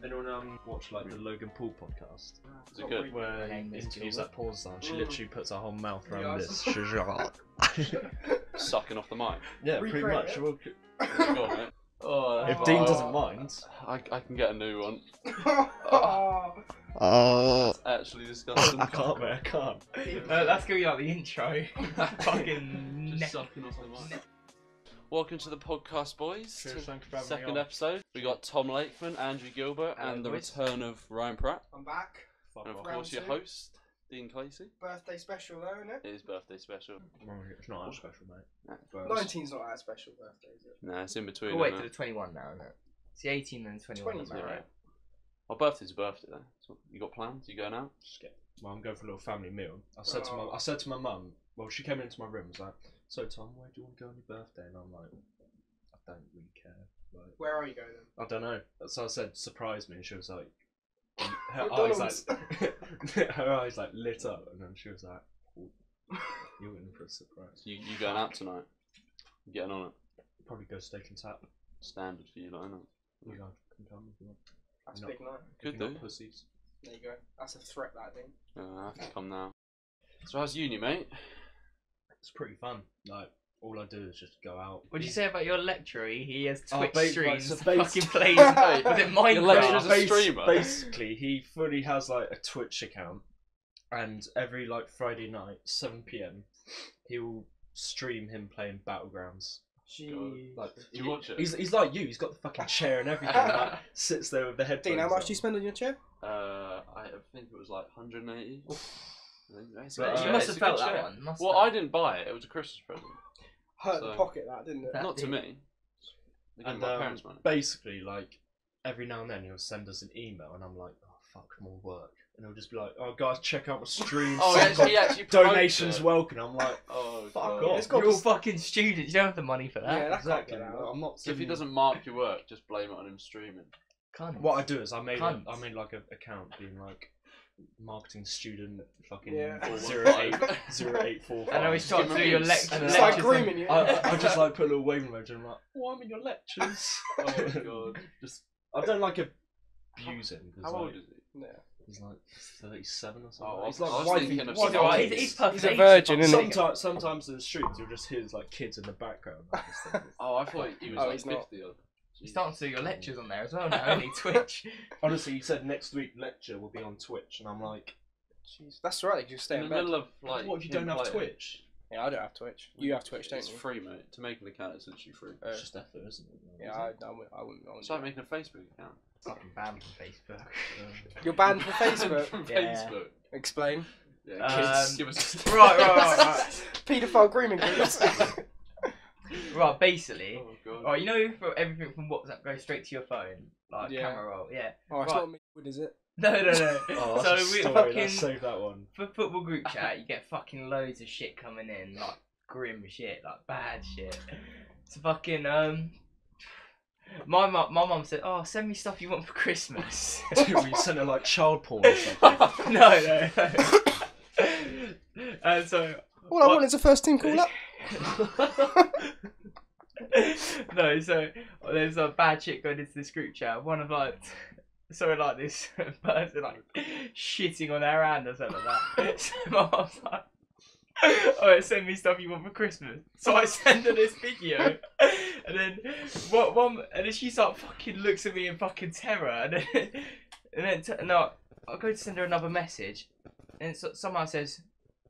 Anyone watch like the Logan Paul podcast? Is it good? Where he interviews that porn star and she literally puts her whole mouth around this. She's like... Sucking off the mic. Yeah, pretty much. Go on, mate. If Dean doesn't mind, I can get a new one. That's actually disgusting. I can't, mate. I can't. That's gonna be like the intro. Fucking Just sucking off the mic. Welcome to the podcast, boys. Cheers, thank you for having me Second on. episode. We got Tom Lakeman, Andrew Gilbert, and the return of Ryan Pratt. I'm back. And of course, your host, Dean Casey. Birthday special though, isn't it? It is birthday special. It's not that special, mate. No. 19's not that special birthday, is it? Nah, it's in between. We'll wait isn't till it? the 21 now, isn't it? It's the 18 and the 21. 20's isn't it? alright. My birthday's a birthday though. So you got plans? You going out? Well, I'm going for a little family meal. I said to my mum. Well, she came into my room. and was like, "So Tom, where do you want to go on your birthday?" And I'm like, "I don't really care." Like, Where are you going then? I don't know. So I said, "Surprise me," and she was like, McDonald's. her eyes like lit up, and then she was like, "Oh, "You're in for a surprise." You going out tonight? You getting on it? Probably go steak and tap. Standard for you, like, isn't it? You guys can come if you want. That's a You're big night. Could If you're do. not pussies. There you go. That's a threat, that thing. I have to come now. So how's uni, mate? It's pretty fun. Like all I do is just go out. What did you say about your lecturer? He has Oh, Twitch streams. so Fucking plays. Hey, Was it your lecturer's Minecraft? a streamer? Basically, he fully has like a Twitch account, and every like Friday night, 7 p.m, he'll stream him playing Battlegrounds. Jeez. Like, Do you watch it? he's like you. He's got the fucking chair and everything. Like, sits there with the headphones. Dean, how much on. do you spend on your chair? I think it was like 180. It's But a you must have good felt chair. that one. Must Well, have. I didn't buy it. It was a Christmas present. Hurt So- the pocket, that didn't it? That Not to did. me. They gave And my parents money. basically, like every now and then, he'll send us an email, and I'm like, "Oh fuck, more work." And he'll just be like, "Oh guys, check out my stream. Oh, he actually promotes donations it. welcome." I'm like, Oh, Fuck God. off. It's got You're all to- fucking students. You don't have the money for that. Yeah, that can't exactly. get out. I'm not. So if he sending- doesn't mark your work, just blame it on him streaming. Can't. What I do is I made Cunts. like an account being like marketing student fucking Yeah. 0845. I know he's trying to do your lecture. And It's like grooming you. I just like put a little waving emoji and I'm like, "Oh, I'm in your lectures." Oh, God. Just I don't like abuse him. 'Cause, How like, old is he? Yeah. He's like 37 or something. Oh, he's I like was wifey. thinking of He's something alright. else. He's perfect. He's a virgin, isn't he? Sometimes in the streets you'll just hear like kids in the background. I just think it's- Oh, I thought he was Oh, like he's not. 50 or... He's starting to do your lectures on there as well now, only Twitch. Honestly, he said next week lecture will be on Twitch, and I'm like, Jeez. That's right, you just stay In in the bed. middle of, like... "What if you him don't have playing. Twitch?" Yeah, I don't have Twitch. You have Twitch, don't It's you? free, mate. To make an account, it's literally free. It's just effort, isn't it? Yeah, I wouldn't. It's like making a Facebook account. Fucking banned from Facebook. You're banned from Facebook. From Yeah. Facebook. Explain. Yeah, kids, give us... Right. Paedophile grooming groups. Right, basically. Oh, God. Right, you know, for everything from WhatsApp goes straight to your phone, like Yeah. camera roll. Yeah. Oh, it's Right. not me, is it? No. Oh, So that's a we story. fucking Let's save that one. for football group chat, you get fucking loads of shit coming in, like grim shit, like bad shit. So fucking my mum said, "Oh, send me stuff you want for Christmas." We sent her like child porn or something. no. And so All I want is a first team call up. no, so there's a bad shit going into this group chat. One of like, sorry, like this person like shitting on their hand or something like that. So my mom's like, "Alright, send me stuff you want for Christmas." So I send her this video, and then and then she like fucking looks at me in fucking terror, and then no, I'll go to send her another message, and somehow says,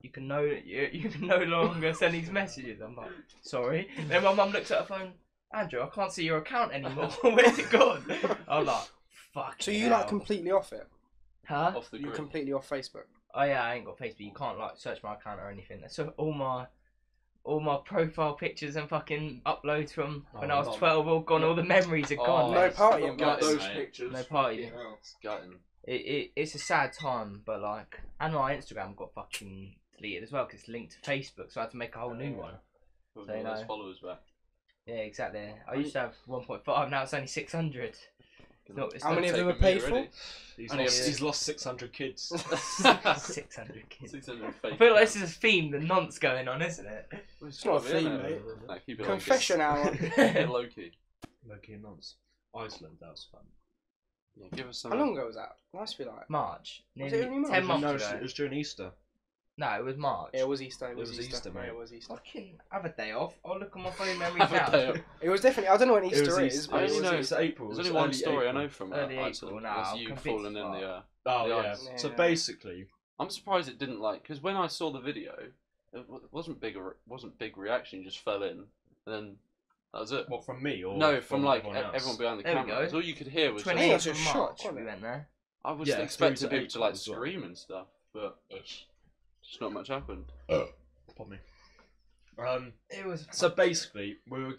you can no longer send these messages. I'm like, sorry. Then my mum looks at her phone. "Andrew, I can't see your account anymore. Where's it gone?" I'm like, fuck. So you like completely off it? Huh? Off the You're grid. completely off Facebook. Oh yeah, I ain't got Facebook. You can't like search my account or anything. So all my profile pictures and fucking uploads from when I was 12 all gone. All the memories are gone. no mate. party Got invites. those Those pictures. No party. Yeah. Gutting. It's a sad time, but like, and my Instagram got fucking deleted as well because it's linked to Facebook, so I had to make a whole new one. With So, all those no. followers back. Yeah, exactly. I used to have 1.5, now it's only 600. It's How not many of them are Taking me paid for? already. He's lost 600 kids. 600 kids. 600 I fake feel like accounts. this is a theme, the nonce going on, isn't it? Well, It's not a gotta be, theme, innit? mate. Nah, keep it Confession hour. low-key. Keep it low-key. Loki and nonce. Iceland, that was fun. Yeah, give us some. How long ago was that? Must be like. March. Was Nearly it only March? 10 months No, ago. it was during Easter. No, it was March. Yeah, it was Easter. It was was Easter, Easter, mate. It was Easter. Fucking have a day off. I'll look on my phone memories Have a day now. off. It was definitely. I don't know when It was Easter is. Easter. But I it only was know It's Easter. April. There's It's only one early story I April. know from Early Iceland. April, nah, Was I'm you convinced falling in it's the. Oh The yeah. ice. So Yeah. basically, I'm surprised it didn't like because when I saw the video, it wasn't big reaction. You just fell in, and then that was it. what from me or No, from like everyone else? everyone behind the There we camera. go. 'Cause all you could hear was. 28th That's of a shock, March wasn't we it? went there. I was Yeah, expecting through to people to like April as well. scream and stuff, but Ish. just not much happened. Pardon me. It was. So basically, we were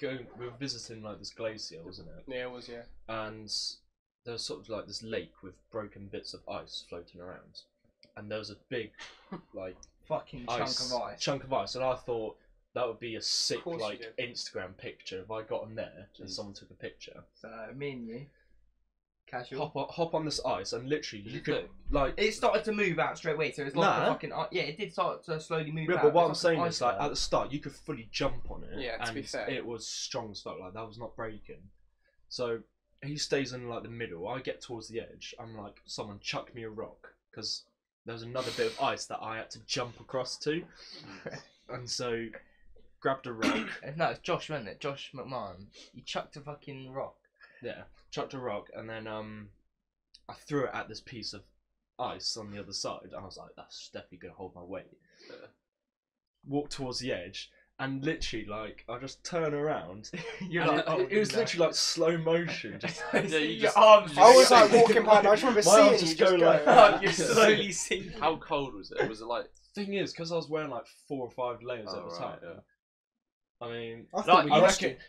visiting like this glacier, wasn't it? Yeah, it was. Yeah. And there was sort of like this lake with broken bits of ice floating around, and there was a big like Fucking chunk of ice, and I thought that would be a sick course you like Instagram picture if I got on there and someone took a picture. So me and you, casual. Hop on this ice, and literally Is you it could big? Like it started to move out straight away, so it was like Nah. a fucking yeah. It did start to slowly move Yeah, out. but what I'm It's like saying an is, like, iceberg. at the start, you could fully jump on it. Yeah, to and be fair. it was strong stuff. Like, that was not breaking. So, he stays in, like, the middle. I get towards the edge. I'm like, someone chuck me a rock. Because there was another bit of ice that I had to jump across to. And so, grabbed a rock. No, it's Josh, wasn't it? Josh McMahon. He chucked a fucking rock. Yeah, chucked a rock. And then, I threw it at this piece of ice on the other side. I was like, that's definitely going to hold my weight. Walked towards the edge. And literally, like, I just turn around. You're And like, oh, it was no. literally like slow motion. Just Yeah, you your just- arms. I was just like go- walking behind. I just remember My seeing arms you just just go go. like- Oh, you're slowly sinking. How cold was it? Was it like? thing is, because I was wearing like 4 or 5 layers Oh, at the right, time. yeah. I mean, I Like, thought we I lost reckon it.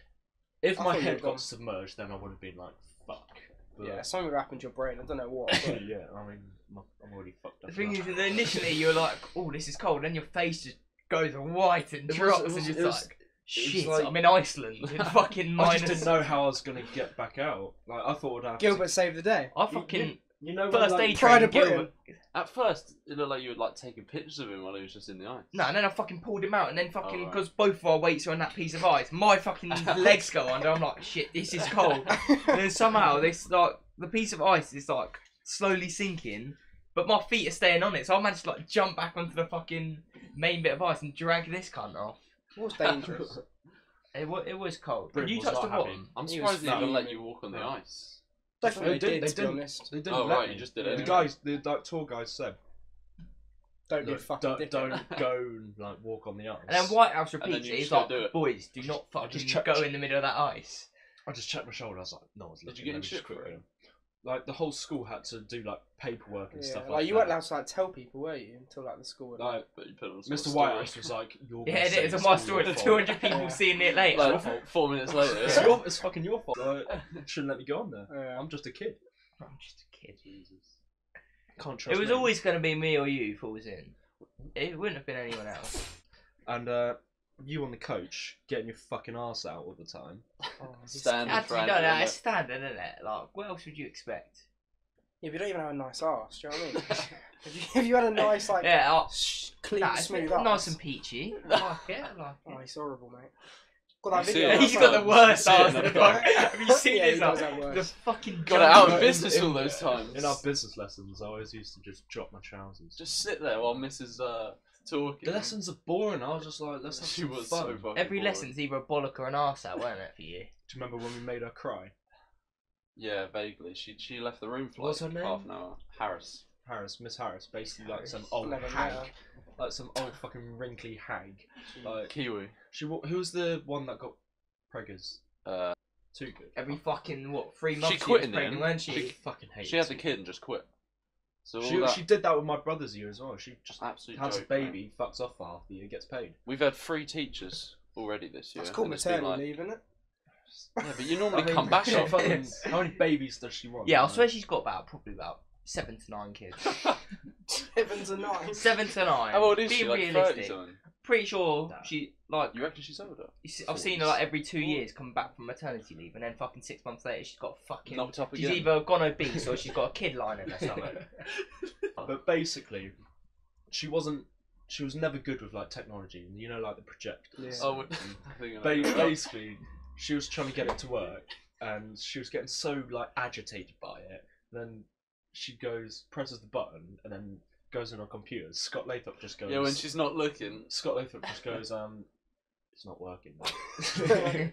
if I my thought you head were gone. got submerged, then I would have been like, fuck. But, Yeah, something happened to your brain. I don't know what. but- yeah, I mean, I'm already fucked up. The thing now. is, that initially you're like, oh, this is cold, then your face just goes white and drops, and you're like, shit, like- I'm in Iceland in fucking I minus. just didn't know how I was gonna get back out. Like, I thought I'd have Gilbert saved the day. I fucking You know, first when, aid like, Pride training of Britain. Gilbert. At first, it looked like you were like taking pictures of him while he was just in the ice. No, and then I fucking pulled him out, and then fucking, Oh, right. because both of our weights are on that piece of ice, my fucking legs go under. I'm like, shit, this is cold. And then somehow this like the piece of ice is like slowly sinking, but my feet are staying on it, so I managed to like jump back onto the fucking main bit of ice and drag this cunt off. It was dangerous. It was cold. Britain you was touched the not happy. bottom. I'm He was surprised they even let fuming. you walk on the No. ice. Definitely They did, to be didn't. honest. They didn't Oh, let right, me. you just did The it. guys, the like, tour guys said, Don't be a "Look, fucking dickhead. don't go and like walk on the ice. And then White House then repeats you it. He's still like, do it. boys, do not fucking just check- go in the middle of that ice. I just checked my shoulder. I was like, no one's Did looking. you get let in me shit just for quickly. it? Like the whole school had to do like paperwork and Yeah, stuff like like you that. weren't allowed to like tell people, were you? Until like the school. Would, Like But you put on Mr. some Whitehouse story. was like, "You're Yeah, gonna it say is. it's On my all story, your the fault." 200 people Yeah. seeing it later. Like, your fault. 4 minutes later. It's, yeah. it's fucking your fault. Like, shouldn't let me go on there. Yeah. I'm just a kid. I'm just a kid. Can't trust It was me. always going to be me or you if I was in. It wouldn't have been anyone else. And you on the coach getting your fucking arse out all the time. Standard Actually, brand, no, isn't it's it? standard, isn't it? Like, what else would you expect? Yeah, but you don't even have a nice arse. Do you know what I mean? if you had a nice like Yeah, clean, nah, it's smooth nice arse. and peachy. I like it. I like Oh, it. he's horrible, mate. Got that You see video. it? He's got the worst See it arse in in the the fuck. Have you seen Yeah, his he does arse? have The worse. fucking Got it out of jump- business all those times. In our business lessons, I always used to just drop my trousers. Just sit there while Mrs. Talking. The lessons are boring. I was just like, let's have She some was fun. so fucking Every boring. lesson's either a bollock or an arse out, weren't it, for you? Do you remember when we made her cry? Yeah, vaguely. She left the room for What's like her name? half an hour. Harris. Miss Harris, basically like some Harris. old Never met hag, her. like some old fucking wrinkly hag. Like Kiwi. who was the one that got preggers? Too good. Every fucking, 3 months She quit was in the pregnant, end. weren't She she? fucking hates. She had the kid and just quit. So all She, that she did that with my brother's year as well. She just absolute has a joke, mate. baby, fucks off for half the year, gets paid. We've had 3 teachers already this year. That's called and it's been maternity like- leave, isn't it? Yeah, but you normally I mean, come back she off. fucking- how many babies does she want? Yeah, I Like, swear she's got probably about 7 to 9 kids. Heavens and nine. 7 to 9. How old is Be she? Like realistic. 30 something? Pretty sure Nah. she, like, You reckon she's older? I've seen her like every 2 years come back from maternity leave, and then fucking 6 months later she's got fucking. Knocked up She's again. either gone obese or she's got a kid lying in her stomach. But basically, she was never good with like technology, and you know, like the projectors. Yeah. Oh, I think I know. Basically, she was trying to get it to work, and she was getting so like agitated by it Then she presses the button, and then goes on her computer. Scott Lathrop just goes. Yeah, when she's not looking. Scott Lathrop just goes. It's not working.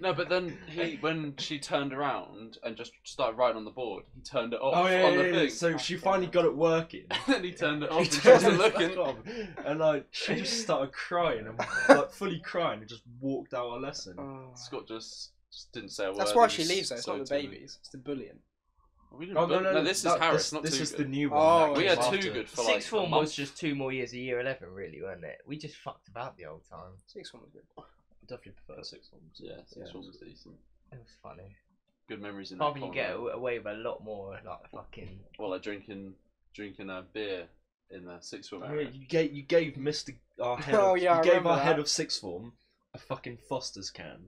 No, but then when she turned around and just started writing on the board, he turned it off Oh yeah, on the yeah, thing. So she finally got it working. And then he turned it off He and she turned wasn't it back looking. on, and like she just started crying and like fully crying and just walked out our lesson. Oh. Scott just didn't say a word. That's why He she was leaves though. It's so not the timid. babies. It's the bullying. We didn't Oh no, this is Harris, not This too is good. the new one. Oh, that We came had after. too good for Sixth like form a month. was just 2 more years of year 11, really, wasn't it? We just fucked about the old time. Sixth one was good. I definitely prefer sixth forms. Yeah, sixth form was decent. It was funny. Good memories in that. Apart from you get corner. away with a lot more, like fucking. Well, like drinking a beer in the sixth form Oh, area. yeah, you gave Mr. our head. Oh, of, yeah, I you gave remember our head that. of sixth form a fucking Foster's can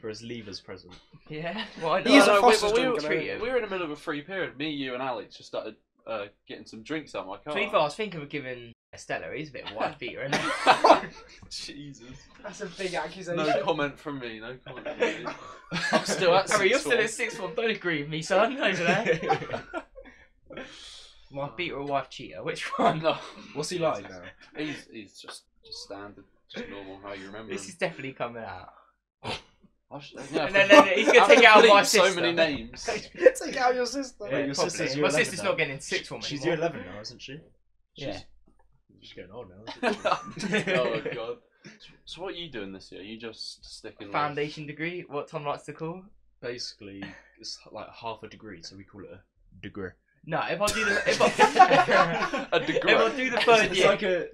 for his leavers present. Yeah. Well, He is a we, Foster's we, drink, were, we were in the middle of a free period. Me, you, and Alex just started getting some drinks out of my car. To be fair, I was thinking of giving Estella. He's a bit of a white beater, isn't he? Jesus. That's a big accusation. No comment from me. No comment from me. I'm still at Harry, you're sixth still form. at sixth form. Don't agree with me, son. Over there. Wife beater or wife cheater? Which one? No. What's he like now? He's just standard, just normal. How you remember This him? is definitely coming out. Yeah, And then he's gonna take it out of my so sister. many names. Take out your sister. Yeah, your Probably. sister's My year 11 sister's now. not getting into sixth form She's anymore. year 11 now, isn't she? Yeah. She's getting old now. Isn't she? Oh god. So what are you doing this year? You just sticking Foundation degree, what Tom likes to call. Basically, it's like half a degree, so we call it a degree. No, if I do the A degree. if I do the third It's year, like a.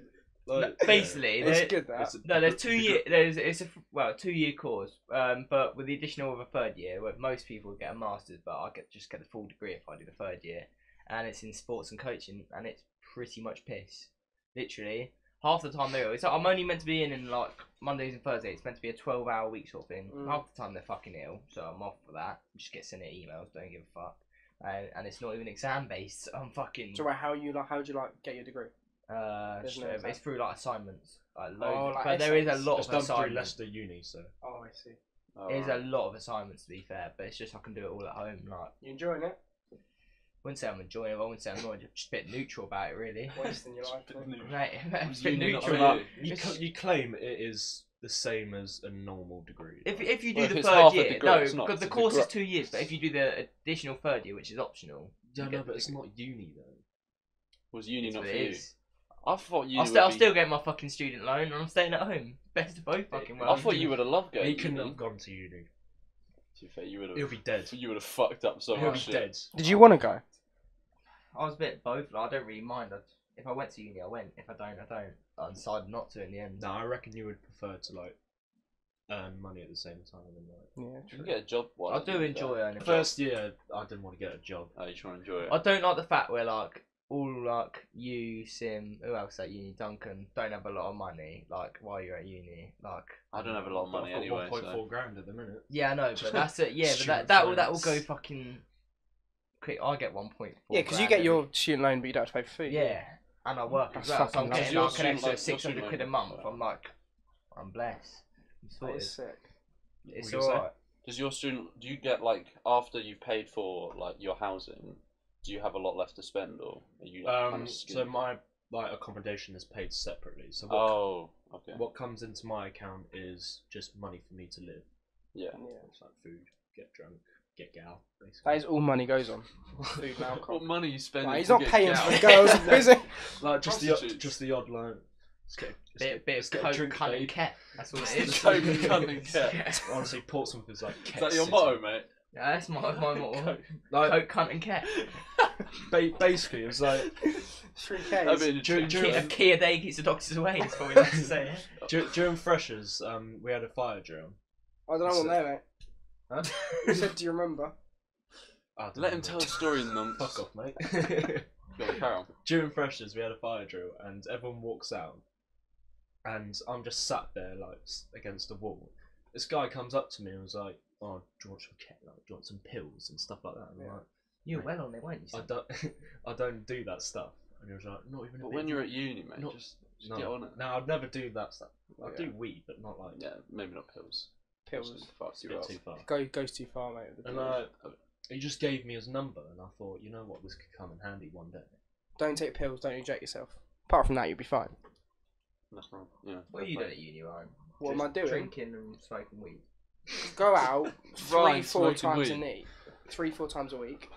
Like, basically, It's there- good that. It's a- no, there's 2 year. It's a 2 year course, but with the addition of a third year, where most people get a master's, but I just get the full degree if I do the third year, and it's in sports and coaching, and it's pretty much piss. Literally, half the time they're. So I'm only meant to be in like Mondays and Thursdays. It's meant to be a 12-hour week sort of thing. Mm. Half the time they're fucking ill, so I'm off for that. Just get sent it emails. Don't give a fuck. And it's not even exam based. I'm fucking. So how do you like get your degree? There's no exam. It's through like assignments, like loads. Oh, like but there is a essays. lot It's of done through assignments. Leicester Uni, so. Oh, I see. There's a lot of assignments to be fair, but it's just I can do it all at home. Like, You enjoying it? wouldn't say I'm enjoying it. I wouldn't say I'm not. Just a bit neutral about it, really. Wasting your life. mate. Right, I'm Was a bit uni not neutral. for Like, you? You claim it is the same as a normal degree. if you do Well, if the it's third half a year, degree, no, it's not, because it's the a course is degree. 2 years. But if you do the additional third year, which is optional, Yeah, you no, get but the it's degree. not uni though. Was uni That's not what for it you? is. I thought uni I'll would be... still get my fucking student loan, and I'm staying at home. Best of both fucking I worlds. thought you would have loved going. He couldn't uni. have gone to uni. To be fair, you would have. He'll be dead. You would have fucked up so He'll be much shit. dead. Did you want to go? I was a bit both. Like, I don't really mind. If I went to uni, I went. If I don't, I don't. I decided not to in the end. No, I reckon you would prefer to like earn money at the same time and like. Yeah, You true. can get a job. While I you do do that. enjoy earning. First year, I didn't want to get a job. Oh, you trying to enjoy it? I don't like the fact where like all like you, Sim, who else at uni, Duncan, don't have a lot of money. Like while you're at uni, like I don't have a lot of money I've got anyway. 1.4 So. grand at the minute. yeah, I know, but that's it. Yeah, but Student that will finance. go fucking quick. I get 1.4. Yeah, because you grand get your every- student loan, but you don't have to pay for food. yeah, and I work as That's well, so I'm fucking getting nice. like an extra Your student 600 loan- quid a month. I'm like, I'm blessed. I'm That sorted. is sick. It's What were you alright. Does your student? Do you get like after you've paid for like your housing? Do you have a lot left to spend, or are you like, kind of So my like accommodation is paid separately. So what, Oh, okay. what comes into my account is just money for me to live. Yeah. Yeah. It's like food, get drunk, get gal, basically. That is all money goes on. Food and alcohol. What money you spending? Like, he's to not get paying gal? for the girls, is he? Like just Prostitutes. the odd loan. Bit of coke, cunt and ket. That's all it is. Coke, cunt and ket. Yeah. Honestly, Portsmouth is like. Is that your motto, mate? Yeah, that's my motto. Coke. Like, Coke, cunt and ket. basically, it was like 3K. I mean, During- A key a day keeps the doctors away. That's what we like to say. during freshers, we had a fire drill. I don't know what there, mate. Huh? You said, do you remember? I don't Let him know. tell a story in the months. Fuck off, mate. Go on, carry on. During freshers, we had a fire drill, and everyone walks out, and I'm just sat there like against a wall. This guy comes up to me and was like, "Oh, do you want some like, do you want some pills and stuff like that?" And I'm like, You were well on it, weren't you? "I don't, I don't do that stuff." And he was like, "Not even." A But bit when of- you're at uni, mate, Not- just no, get on it. No, I'd never do that stuff. I Yeah. do weed, but not like Yeah, maybe not pills. Pills. Fucks it's a you bit up. too far. Goes too far, mate. With the And pills. he just gave me his number, and I thought, you know what, this could come in handy one day. Don't take pills. Don't inject yourself. Apart from that, you'll be fine. That's wrong. Yeah. What are you doing at uni, Ryan? What am I doing? Drinking and smoking weed. Go out Ryan 3-4 smoking times weed. a week. 3-4 times a week,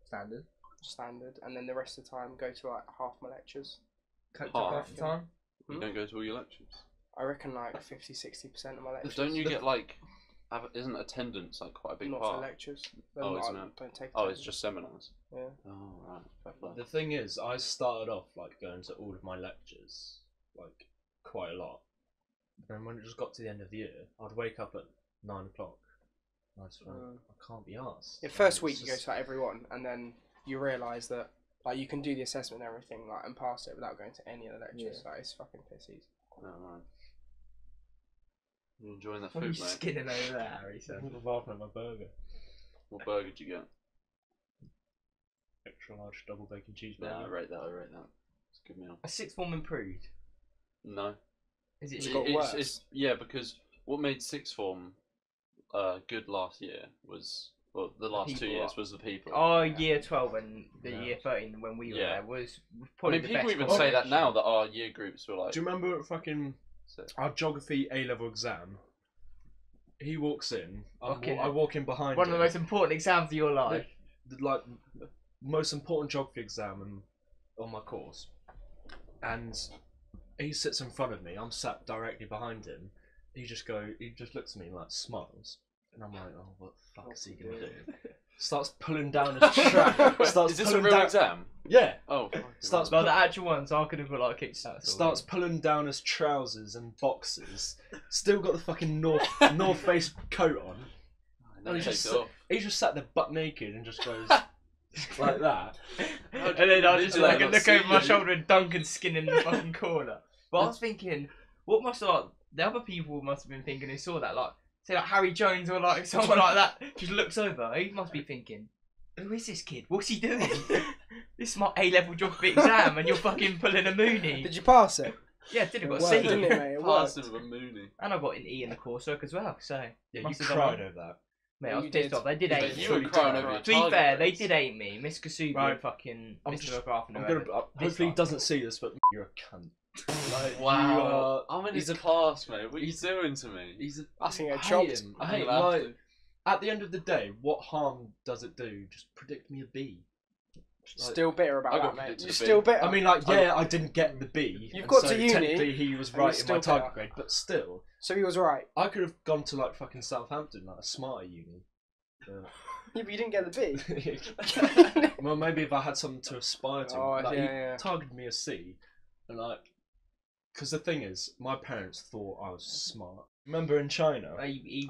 Standard. standard, and then the rest of the time go to like half my lectures. Coke Half. half the time. You don't go to all your lectures. I reckon like 50-60% of my lectures. Don't you get like? Isn't attendance like quite a big Not part? for lectures. Oh, I isn't it? don't take. Oh, it's attendance. just seminars. Yeah. Oh, right. Fair play. The thing is, I started off like going to all of my lectures, like quite a lot. Then when it just got to the end of the year, I'd wake up at 9 o'clock. And I just went, I can't be arsed. The first week you go to like every one, and then you realise that like you can do the assessment and everything like and pass it without going to any of the lectures. Yeah. Like it's fucking pissies. Oh, right. You enjoying that What are food, you mate? skinning over there, Harry? I'm laughing at my burger. What burger did you get? Extra large double bacon cheeseburger. Yeah, I rate that. It's a good meal. A sixth form improved. No. Is it? It's got worse. Yeah, because what made sixth form good last year was the last 2 people years are- was the people. Oh, year 12 and the Yeah. year 13 when we were Yeah. there was I probably mean, the people best even say that combination. now that our year groups were like. Do you remember fucking So- our geography A-level exam? He walks in, Fucking- I walk in behind One of the him. most important exams of your life. Like most important geography exam on my course, and he sits in front of me. I'm sat directly behind him. He just looks at me and like smiles, and I'm like, oh, what the fuck is he gonna do? Starts pulling down his track. Starts Is this a pulling real down. exam? Yeah. Oh. fucking Starts Well, the actual ones I could have got like kicked out. Starts pulling down his trousers and boxers. Still got the fucking North Face coat on. And then he takes just it off. He just sat there butt naked and just goes like that. And then I just like not look see over my you? shoulder and Duncan skin in the fucking corner. But I was thinking, what must like the other people must have been thinking who saw that, like say like Harry Jones or like someone like that just looks over. He must be thinking, who is this kid? What's he doing? This is my A-level geography exam and you're fucking pulling a Mooney. Did you pass it? Yeah, I did. I got It a worked, C. didn't it, mate? It Pass worked. him with a Mooney. And I got an E in the coursework as well, so Yeah, you must have done cried well. over that. Mate, I was You pissed did. off. They did Yeah, hate you me. were crying over your To be target fair, they grades. did hate me. Miss Kasubi Right. and fucking I'm Mr. just- McGrath and I'm whoever. gonna. Hopefully he doesn't see this, but you're a cunt. Like, Wow. you I'm in he's his a- class, mate. What are you doing to me? He's a. I think I I hate chopped. him. I I'm hate him. allowed Like, to. at the end of the day, what harm does it do? Just predict me a B. Like, Still bitter I about got that, mate. predicted You're a still B. bitter. I mean, like, yeah, I didn't get the B. You've and got so to uni, technically he was and right you're in my still target better. grade, but still, so he was right. I could have gone to like fucking Southampton, like a smarter uni. Yeah, but you didn't get the B. Well, maybe if I had something to aspire to, Oh, like, yeah. he targeted me a C, and like, because the thing is, my parents thought I was smart. Remember in China,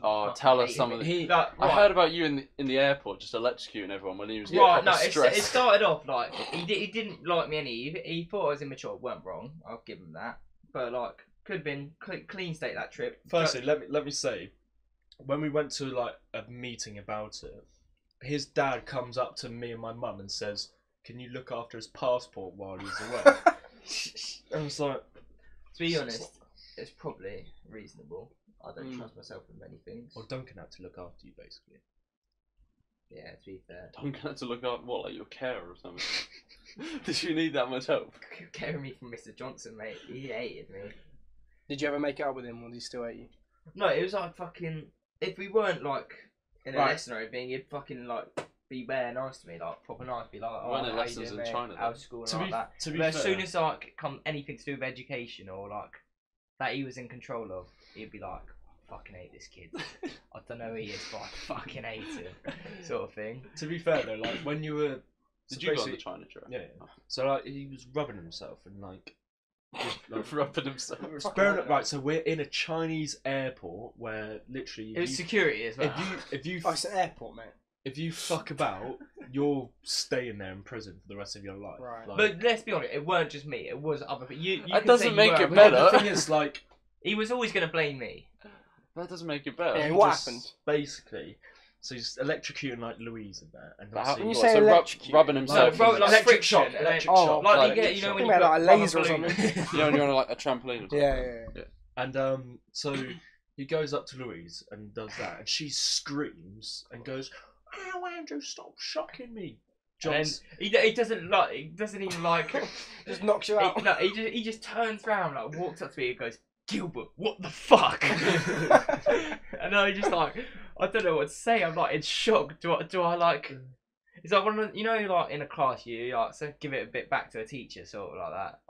Oh, tell us some of the. he I heard about you in the airport just electrocuting everyone when he was getting Right, no, proper it stressed. started off like he didn't like me any. He thought I was immature. Weren't wrong. I'll give him that. But like, could have been clean state that trip. Firstly, let me say, when we went to like a meeting about it, his dad comes up to me and my mum and says, "Can you look after his passport while he's away?" I was like, to be honest, it's probably reasonable. I don't Mm. trust myself with many things. "Well, Duncan had to look after you, basically." Yeah, to be fair. Duncan had to look up what, like your carer or something. Did you need that much help? Carry me from Mr. Johnson, mate. He hated me. Did you ever make it up with him, or did he still hate you? No, it was like fucking. If we weren't like in a Right. lesson or anything, he'd fucking like be bare nice to me, like proper nice. Be like, oh, Weren't it how you lessons doing, in mate? China, though? How's school and To like be that. to be But fair, as soon as like come anything to do with education or like that he was in control of, he'd be like, I fucking hate this kid. I don't know who he is, but I fucking hate him, sort of thing. to be fair though, like when you were, Did you go on the basically- China trip? yeah, yeah. So like he was rubbing himself and like, just, Rubbing himself. right. So we're in a Chinese airport where literally, It was security as well. if you Oh, it's an airport, mate. if you fuck about, you're staying there in prison for the rest of your life. Right. Like, But let's be honest, it weren't just me. It was other people. You That could doesn't say you make were, it but better. the thing is, like, He was always going to blame me. That doesn't make it better. Yeah, he what just happened? Basically, so he's electrocuting like Louise in there, and But how- obviously- When you what, say so electrocute- rubbing himself. Like, bro, in- like electric friction, shock, and then- electric Oh, shock, Like, electric you know shock. when Think you about put like a rubber laser or balloon- something. You know, when you're on like a trampoline or something. Yeah. And so he goes up to Louise and does that, and she screams and goes, "Ow, Andrew, stop shocking me." And John's, he doesn't like. He doesn't even like. Just knocks you out. He just turns around, like walks up to me and goes, "Gilbert, what the fuck?" And I just like, I don't know what to say. I'm like in shock. Do I like? It's like one of like in a class you like so give it a bit back to a teacher, sort of like that.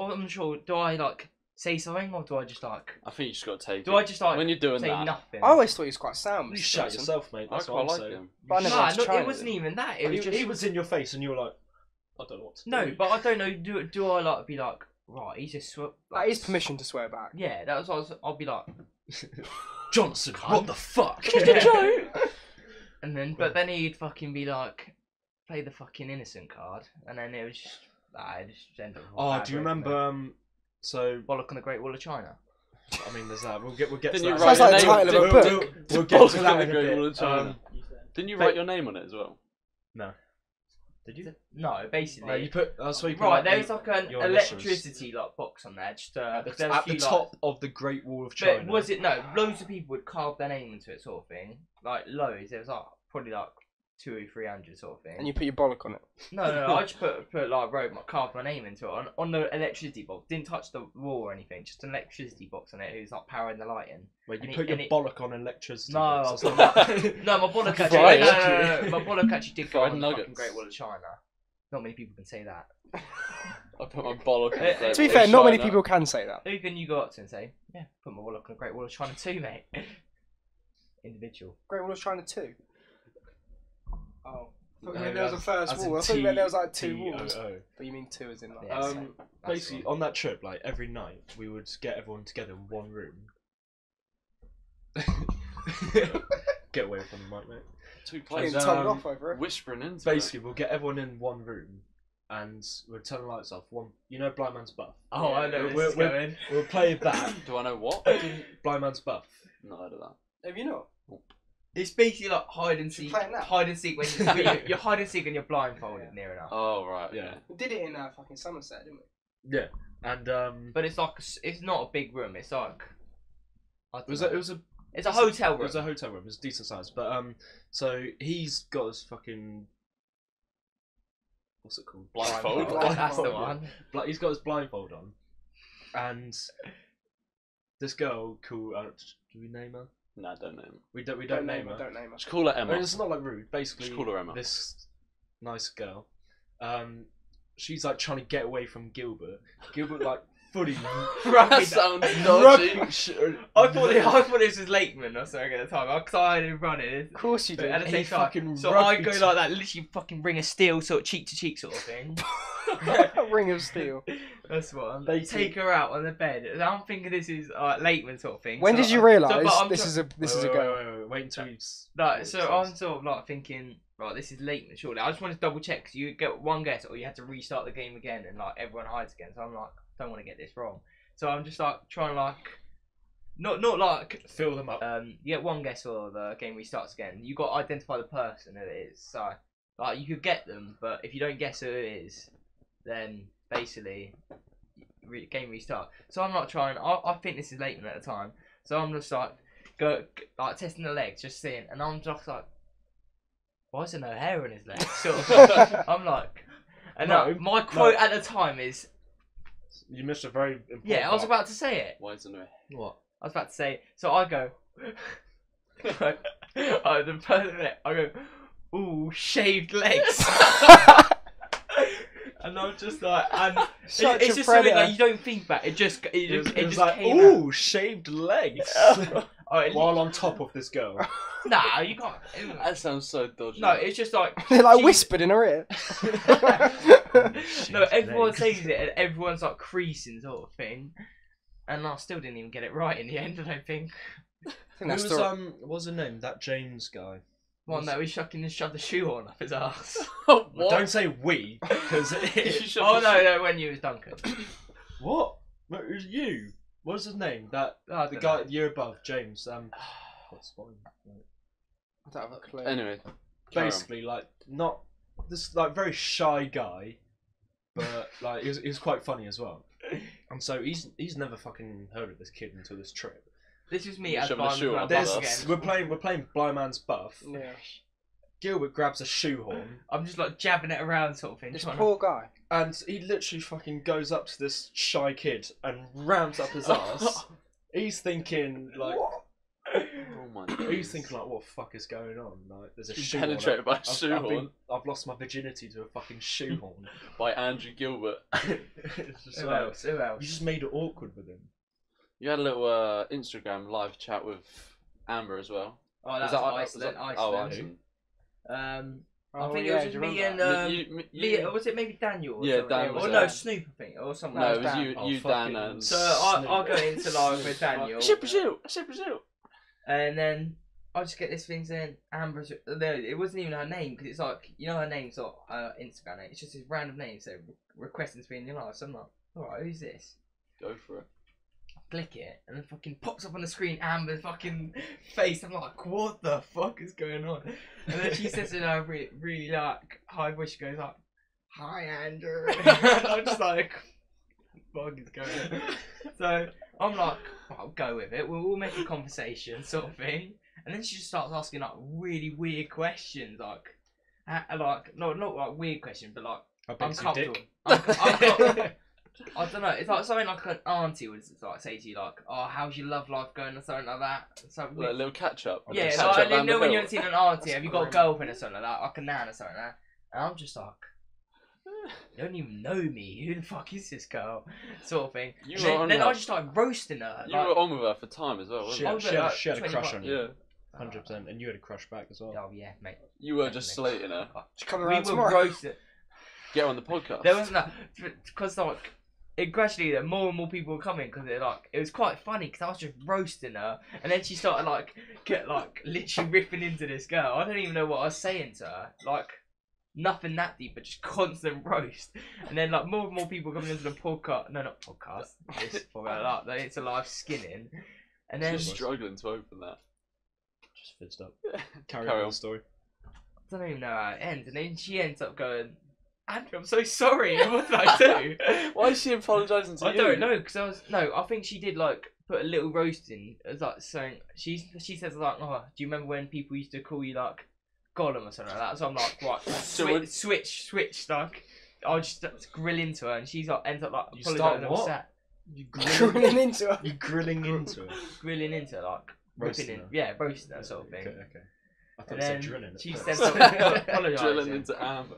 I'm sure. Do I like say something or do I just like? I think you just got to take it. Do I just like when you're doing say that? nothing? I always thought he was quite sound. you shut yourself, mate. I That's quite what I'm like saying. him. But I never went to No, China, it wasn't even that. It was just He was in your face, and you were like, "I don't know what to do." no, but I don't know. Do I like be like right? He's just That is permission to swear back. Yeah, that was. I'll be like Johnson, what the fuck? just a joke. And then, but then he'd fucking be like, play the fucking innocent card, and then it was just, it just ended up. Oh, do you remember? So Bollock on the Great Wall of China? I mean, there's that. We'll get Didn't to you that. write Sounds your like the name? title of a book. We'll get to Bollock that on in the a Great bit. Wall of China. Didn't you write your name on it as well? No. Did you? No, basically. No, you put. So you put right, like there's like an your initials. electricity like box on there, just At there's the, a at few, the top of the Great Wall of China. But was it no? Loads of people would carve their name into it, sort of thing. Like loads. There was like probably like 200 or 300 sort of thing. And you put your bollock on it. No, I just put like carved my name into it on the electricity box. Didn't touch the wall or anything. Just an electricity box on it. It was like powering the light in. Wait, you and put it- your and it- bollock on electricity. No, box, I that's not- No, my bollock actually. Fried. No, my bollock actually did go Fried on the fucking nuggets. Great Wall of China. Not many people can say that. I put my bollock on the Great To be Wall fair, of not many China. people can say that. Who can you go up to and say, yeah, put my bollock on the Great Wall of China too, mate? Individual. Great Wall of China 2. Oh. I thought you No, meant there was a first as in wall. I thought you meant there was like T- two walls. T-O-O. But you mean two as in like. Yeah, Um, That's basically, all. on that trip, like every night, we would get everyone together in one room. Get away from the mic, mate. Too Getting close. told off over it. Whispering into Basically, we'll get everyone in one room, and we'll turn the lights off. One, Blind Man's Buff. Oh, I know We're- this is we're- going. We'll play that. it. Do I know what? Blind Man's Buff. Not heard of that. Have you not? It's basically like hide and Should we seek. play it now? Hide and seek when you're hide and seek and you're blindfolded near enough. Oh right. Yeah. Okay. We did it in fucking Somerset, didn't we? Yeah, and But it's like it's not a big room. It's like it was a it's a hotel It room. was a hotel room. It was decent size, but so he's got his fucking what's it called? Blindfold. That's the Blindfold, one. yeah. He's got his blindfold on, and this girl called. Do we name her? Nah, don't name. We don't name her. Don't name her. Just call her I Emma. mean, it's not like rude. Basically, Just call her Emma. this nice girl. She's like trying to get away from Gilbert. Gilbert like fully. That sounds dodgy. I thought this was Lakeman or something at the time. Because I had him running. Of course you But did. at the He same time, fucking so I rugby go t- like that, literally fucking ring of steel, sort of cheek to cheek sort of thing. Ring of steel. That's what I'm They take her out on the bed. And I'm thinking this is Lakeman sort of thing. When So did you but realise I'm this tr- is a girl? Wait until he's. Like, so I'm sort of like thinking, right, this is Lakeman, surely. I just wanted to double check because you get one guess or you had to restart the game again and like everyone hides again. So I'm like, don't want to get this wrong. So I'm just like trying to like, not like, fill them up. you get one guess or the game restarts again. You got to identify the person who it is. So like you could get them, but if you don't guess who it is, then basically game restart. So I'm not trying. I think this is Lakeman at the time. So I'm just like testing the legs, just seeing, and I'm just like, why is there no hair in his legs? Sort of. I'm like, and my quote at the time is, You missed a very important. yeah, I was part. about to say it. Why is it no? What? I was about to say, so I go, the person there, I go, ooh, shaved legs. And I'm just like, and Such it's a just something predator. like you don't think back. It just was like, came ooh, shaved legs. out. Oh, While on top of this girl. nah, you can't. That sounds so dodgy. No, it's just like They like she- whispered in her ear. No, everyone legs. says it, and everyone's like creasing sort of thing. And I still didn't even get it right in the end. I don't think. I think Who that's was the what was her name? That James guy. One that we shoved the shoe on up his ass. Well, What? don't say we, because Oh no, when you was Duncan. what? It was you. What was his name? That I the don't guy know. the year above, James. What's what? I don't have a clue. Anyway, carry on. Basically, like not this like very shy guy, but like he was quite funny as well. And so he's never fucking heard of this kid until this trip. This is me You as shoving a shoe Barnum on Brown us. again. We're playing Blind Man's Buff. Yeah. Gilbert grabs a shoehorn I'm just like jabbing it around, sort of thing. This trying poor guy. and he literally fucking goes up to this shy kid and rams up his ass. He's thinking like, Oh my god. he's thinking like, what the fuck is going on? Like, there's a He's shoehorn. penetrated by a shoehorn I've lost my virginity to a fucking shoehorn. by Andrew Gilbert. It's just Who like, else? Who you else? just made it awkward with him. You had a little Instagram live chat with Amber as well. Oh, that's Was Iceland. Oh, Iceland. Iceland. I think it was just me and You- or was it maybe Daniel? Or Yeah, something? Dan Or was no, there. Snoop, I think, or something. No, like it was that. you, Oh, Dan, fucking and So I'll go Snoop. into live with Daniel, Shoot. and then I just get this thing saying Amber's. No, it wasn't even her name because it's like, you know, her name's not Instagram name. It's just this random name. So requesting to be in your life. So I'm like, alright, who's this? Go for it. Click it, and then fucking pops up on the screen Amber's fucking face. I'm like, what the fuck is going on? And then she says in her really like high voice, she goes like, "Hi, Andrew." And I'm just like, what the fuck is going on? So I'm like, I'll go with it. We'll make a conversation, sort of thing. And then she just starts asking like really weird questions, like not like weird questions, but like I bet you uncomfortable. dick. I don't know. It's like something like an auntie would like say to you, like, "Oh, how's your love life going?" or something like that. So Like a little catch up. yeah, Catch like, up you know when you Hill. haven't seen an auntie, That's have you got a grim. girlfriend or something like that, like a nan or something like that? And I'm just like, you don't even know me. Who the fuck is this girl? Sort of thing. You And were then, on then her. I just started roasting her. You like, were on with her for time as well, She wasn't had, you? I was she had, like she had a crush 25. on you. Yeah. 100%. And you had a crush back as well. Oh yeah, mate. You were just slating her. She's coming We around were tomorrow. roasting. Get her on the podcast. There wasn't that because like it gradually more and more people were coming because it was quite funny because I was just roasting her and then she started like literally ripping into this girl. I don't even know what I was saying to her, like nothing that deep, but just constant roast. And then like more and more people coming into the podcast. No, not podcast. This for like it's a live skinning. And then She's struggling to open that. Just fizzed up. Carry Carry on on. the story. I don't even know how it ends. And then she ends up going, "Andrew, I'm so sorry. What did I do?" Why is she apologising to I you? don't know because I think she did like put a little roast in. It was like saying she says like, "Oh, do you remember when people used to call you like Gollum or something like that?" So I'm like, right, So when- switch, like I'll just grill into her, and she's like ends up like You start apologising all what? sad. You Grilling into her. You grilling into it. Grilling into her, like Roasting ripping in, her. yeah, roasting her sort of thing. Okay. I thought And you said then drilling. at she first. says apologising. Drilling into Amber.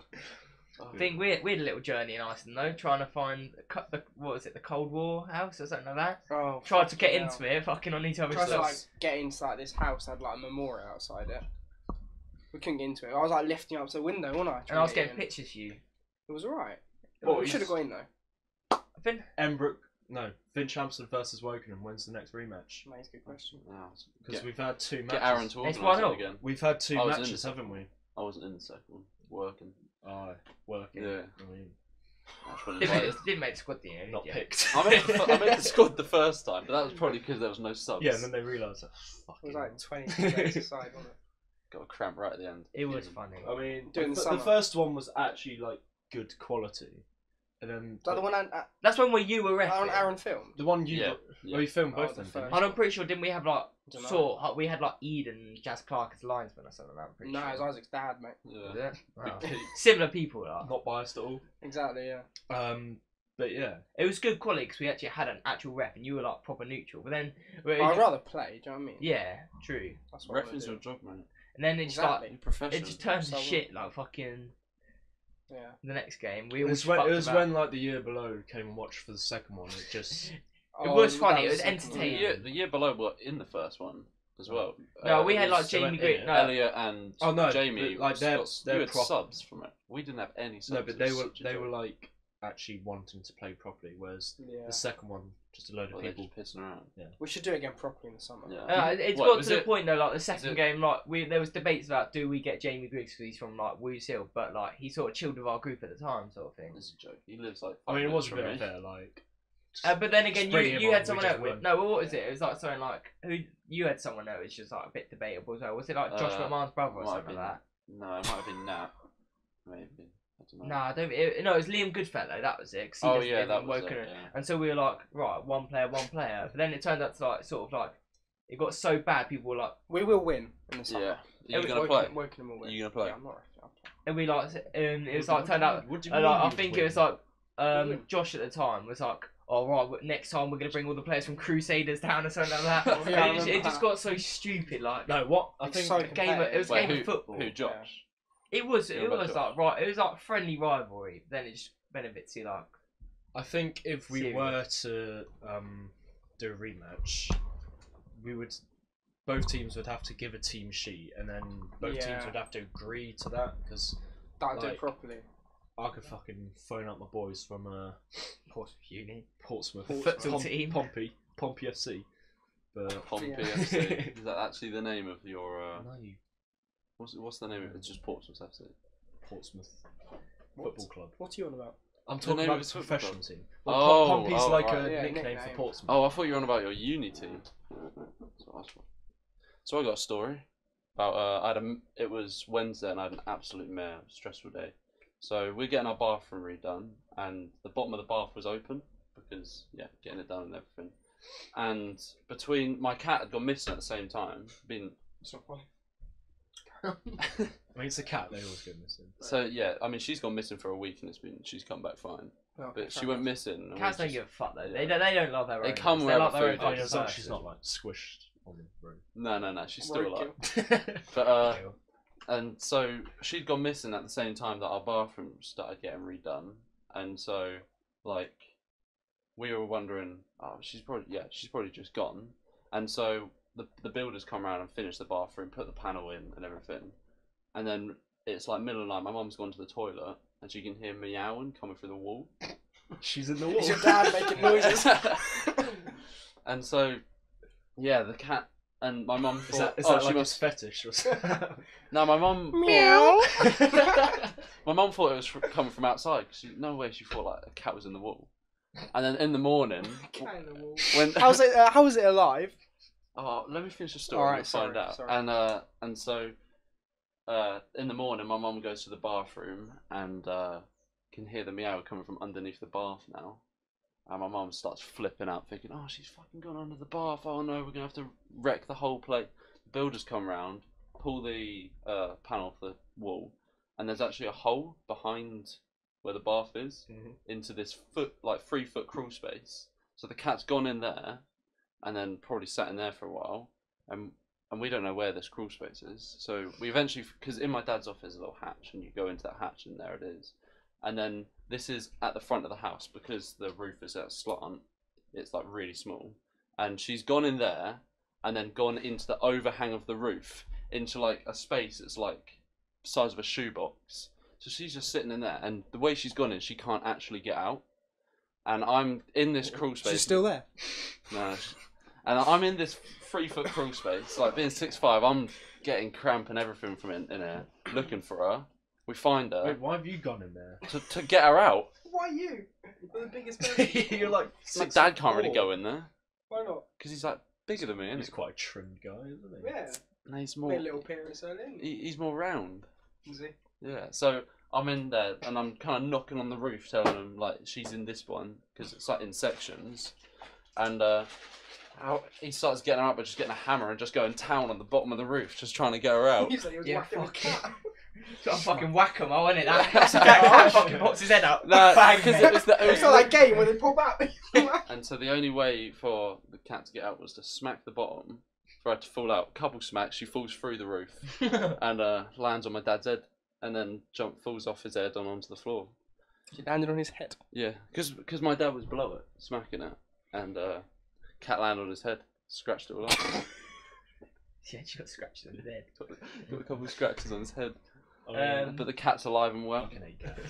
I think we had a little journey in Iceland though, trying to find the what was it, the Cold War house or something like that. Oh, Tried to get fucking into hell. it, fucking on each other's Tried to stuff. like get into like this house that had like a memorial outside it. We couldn't get into it. I was like lifting up to the window, wasn't I? And I was trying to getting get pictures for you. in. It was alright. What, we you should have s- got in though. I think Finch Hampstead versus Wokingham. When's the next rematch? That's a good question. Wow. Because Get- we've had two matches. Get Aaron to It's organise 1-0. it again. We've had two I was in matches, the haven't we? I wasn't in the second one. Working. Aye, working. Yeah. I mean, That's what it didn't was. make the squad, didn't you? not Yeah. picked. I meant the squad the first time, but that was probably because there was no subs. Yeah, and then they realised that. It was like 20 days aside, wasn't it? Got a cramp right at the end. It was funny. I mean, During the the summer. first one was actually like good quality, and then Is that the one That's when you were Aaron, refereeing. Aaron filmed? the one you Yeah, got, yeah. well, you filmed Oh, both the of them. first And I'm pretty sure, didn't we have like Dunno. we had like Eden and Jazz Clark as linesmen or something like that? I'm pretty No, sure. it was Isaac's dad, mate. Yeah. Was it? Wow. Big Pete. Similar people, like. Not biased at all. Exactly, yeah. But yeah, It was good quality because we actually had an actual ref and you were like proper neutral. But then, I'd rather play, do you know what I mean? yeah, true. That's what I wanna Referee's do. your job, man. And then it just Exactly. like You're professional. it just turned to So- shit like fucking Yeah. the next game. We it all was when like the year below came and watched for the second one. It just It was that funny, it was the second entertaining. one. The year below were in the first one as well. No, we had it like was they Jamie went Green. in No, Elliot and Oh, no, Jamie. but, like, they're you had proper. subs from it. We didn't have any subs. no, but It they was were such a they joke. were like actually wanting to play properly, whereas Yeah. the second one just a load Well, of they're people. just pissing around. We should do it again properly in the summer. Yeah. It's What, got was to the it- point though. Like the second it- game, like there was debates about do we get Jamie Griggs because he's from like Woos Hill, but like he sort of chilled with our group at the time, sort of thing. It's a joke. He lives like. I mean, it was a from bit me. unfair. Like, But then again, Just bring him you on, had we someone just else. won. No, what was it? It was like something like who you had someone else. It's just like a bit debatable as well. Was it like Josh McMahon's brother or might have something like that? No, it might have been Nat. Maybe. I don't know. No, I don't. No, it was Liam Goodfellow. That was it. 'Cause he Oh doesn't yeah, live that in was Wokingham. it. Yeah. And so we were like, right, one player. But then it turned out to like sort of like it got so bad. People were like, We will win in the summer. Yeah. Are you gonna play? Woken them all Are you gonna play? Yeah, I'm not. And we like, it was like turned out. What do you And mean I you think win? it was like Josh at the time was like, "Oh right, next time we're gonna bring all the players from Crusaders down or something like that." Yeah, I And remember it just that. got so stupid. Like No, what? I It's think so a game. It was a Wait, game of football. Who, Josh? It was. Yeah, It but was Josh. like right. It was like friendly rivalry. Then it just went a bit too like. I think if we Serious. were to do a rematch, we would. Both teams would have to give a team sheet, and then both teams Yeah. would have to agree to that. Because That'll do Like- it properly. I could fucking phone up my boys from Portsmouth Uni. Portsmouth, Futsal team. Pompey FC. But Pompey Yeah. FC. Is that actually the name of your? no, you What's the name of it? It's just Portsmouth FC. Portsmouth What? Football Club. What are you on about? I'm The talking name about of the his football professional club? team. Oh, Pompey's oh, like right. a Yeah, nickname nickname. for Portsmouth. Oh, I thought you were on about your uni team. So I got a story about it was Wednesday and I had an absolute mare, stressful day. So we're getting our bathroom redone and the bottom of the bath was open because getting it done and everything. And between my cat had gone missing at the same time, It's not funny. I mean, it's a cat. They always go missing. so I mean she's gone missing for a week and she's come back fine. Well, But she went missing. and Cats we don't just- give a fuck though. They don't love their They own. come They wherever like their own food I mean, is. as long as person. she's not like squished on the room. No, she's still alive. But But and so she'd gone missing at the same time that our bathroom started getting redone, and so like we were wondering, oh, she's probably just gone, and so the builders come around and finish the bathroom, put the panel in and everything, and then it's like middle of the night. My mum's gone to the toilet and she can hear meowing coming through the wall. she's in the wall. Is your dad making noises? And so the cat. And my mum Is thought, that oh, like she his must. fetish? No, my mum. Meow. My mum thought it was coming from outside. No way she thought like a cat was in the wall. And then in the morning, when How's it? How is it alive? oh, let me finish the story Alright, and find sorry, out. sorry. And so in the morning, my mum goes to the bathroom and can hear the meow coming from underneath the bath now. And my mum starts flipping out, thinking, "Oh, she's fucking gone under the bath. Oh no, we're gonna have to wreck the whole place." The builders come round, pull the panel off the wall, and there's actually a hole behind where the bath is into this 3 foot crawl space. So the cat's gone in there, and then probably sat in there for a while, and we don't know where this crawl space is. So we eventually, because in my dad's office is a little hatch, and you go into that hatch, and there it is. And then this is at the front of the house because the roof is at a slant. It's like really small, and she's gone in there, and then gone into the overhang of the roof into like a space that's like the size of a shoebox. So she's just sitting in there, and the way she's gone in, she can't actually get out. And I'm in this crawl space. She's still there. No. And I'm in this 3 foot crawl space. Like being 6'5", I'm getting cramp and everything from in here, looking for her. We find her Wait, why have you gone in there? to get her out. Why you? You're the biggest person. You're like My 6'4". dad can't really go in there Why not? because he's like bigger than me. Isn't He's quite a trimmed guy, isn't he? Yeah. he? No, he's Made more. a little appearance earlier. He's more round. Is he? Yeah. So I'm in there and I'm kind of knocking on the roof, telling him like she's in this one because it's like in sections, and he starts getting her out by just getting a hammer and just going town on the bottom of the roof, just trying to get her out. He's like, he was Yeah, whacking the fuck cat. Got a fucking whack-em, oh, isn't it? That That's cat fucking pops his head out. No, Bang, because mate. it was It's like that game where they pull back. And so the only way for the cat to get out was to smack the bottom for her to fall out. Couple smacks, she falls through the roof and lands on my dad's head, and then falls off his head onto the floor. She landed on his head. Yeah, because my dad was below it, smacking it, and cat landed on his head, scratched it all up. Yeah, she got scratches on the head. Got a couple of scratches on his head. Oh, But the cat's alive and well. fucking hate cats.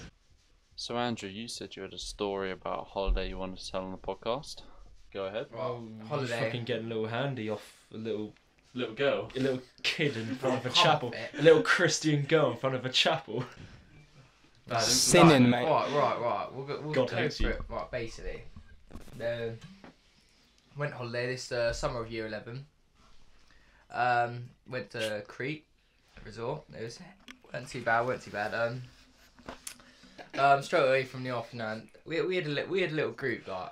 So Andrew, you said you had a story about a holiday you wanted to tell on the podcast. Go ahead. Well, Just holiday. fucking getting a little handy off a little girl, a little kid in front of a Pump chapel, it. a little Christian girl in front of a chapel. Sinning, mate. Right. We'll go God for hates you. it. Right, basically. Went on holiday this summer of year 11. Went to Crete resort. It weren't too bad. Straight away from the off, we had a little group like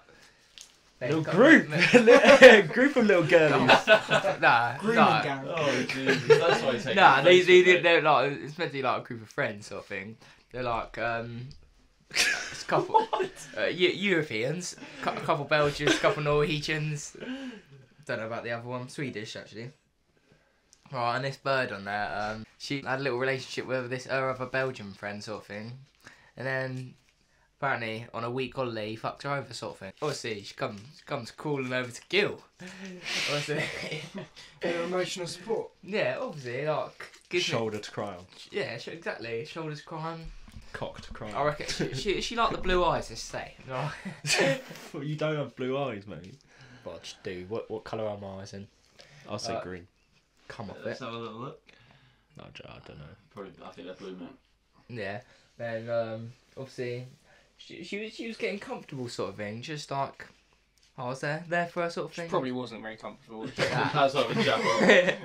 Little group, group of little girlies. Grooming gang. Oh Jesus, that's why he's taking Nah, offence with it. they're like, it's meant to be like a group of friends sort of thing. They're like, it's a couple Europeans, a couple Belgians, a couple Norwegians. Don't know about the other one, Swedish actually. Right, and this bird on there, she had a little relationship with her other Belgian friend sort of thing, and then apparently on a week holiday he fucked her over sort of thing. Obviously she comes crawling over to Gil. Obviously, Bit of emotional support. yeah, obviously like gives me- Shoulder to cry on. yeah, exactly. Shoulders crying. Cock to cry on. I reckon she liked the blue eyes. Let's say. No. Well, you don't have blue eyes, mate. But I just do. What colour are my eyes in? I'll say green. Come off Let's it. have a little look. No, I don't know. Probably, I think they're blue, mate. Yeah. Then obviously she was getting comfortable sort of thing. Just like I was there for her sort of thing. Probably wasn't very comfortable. That's what we jump.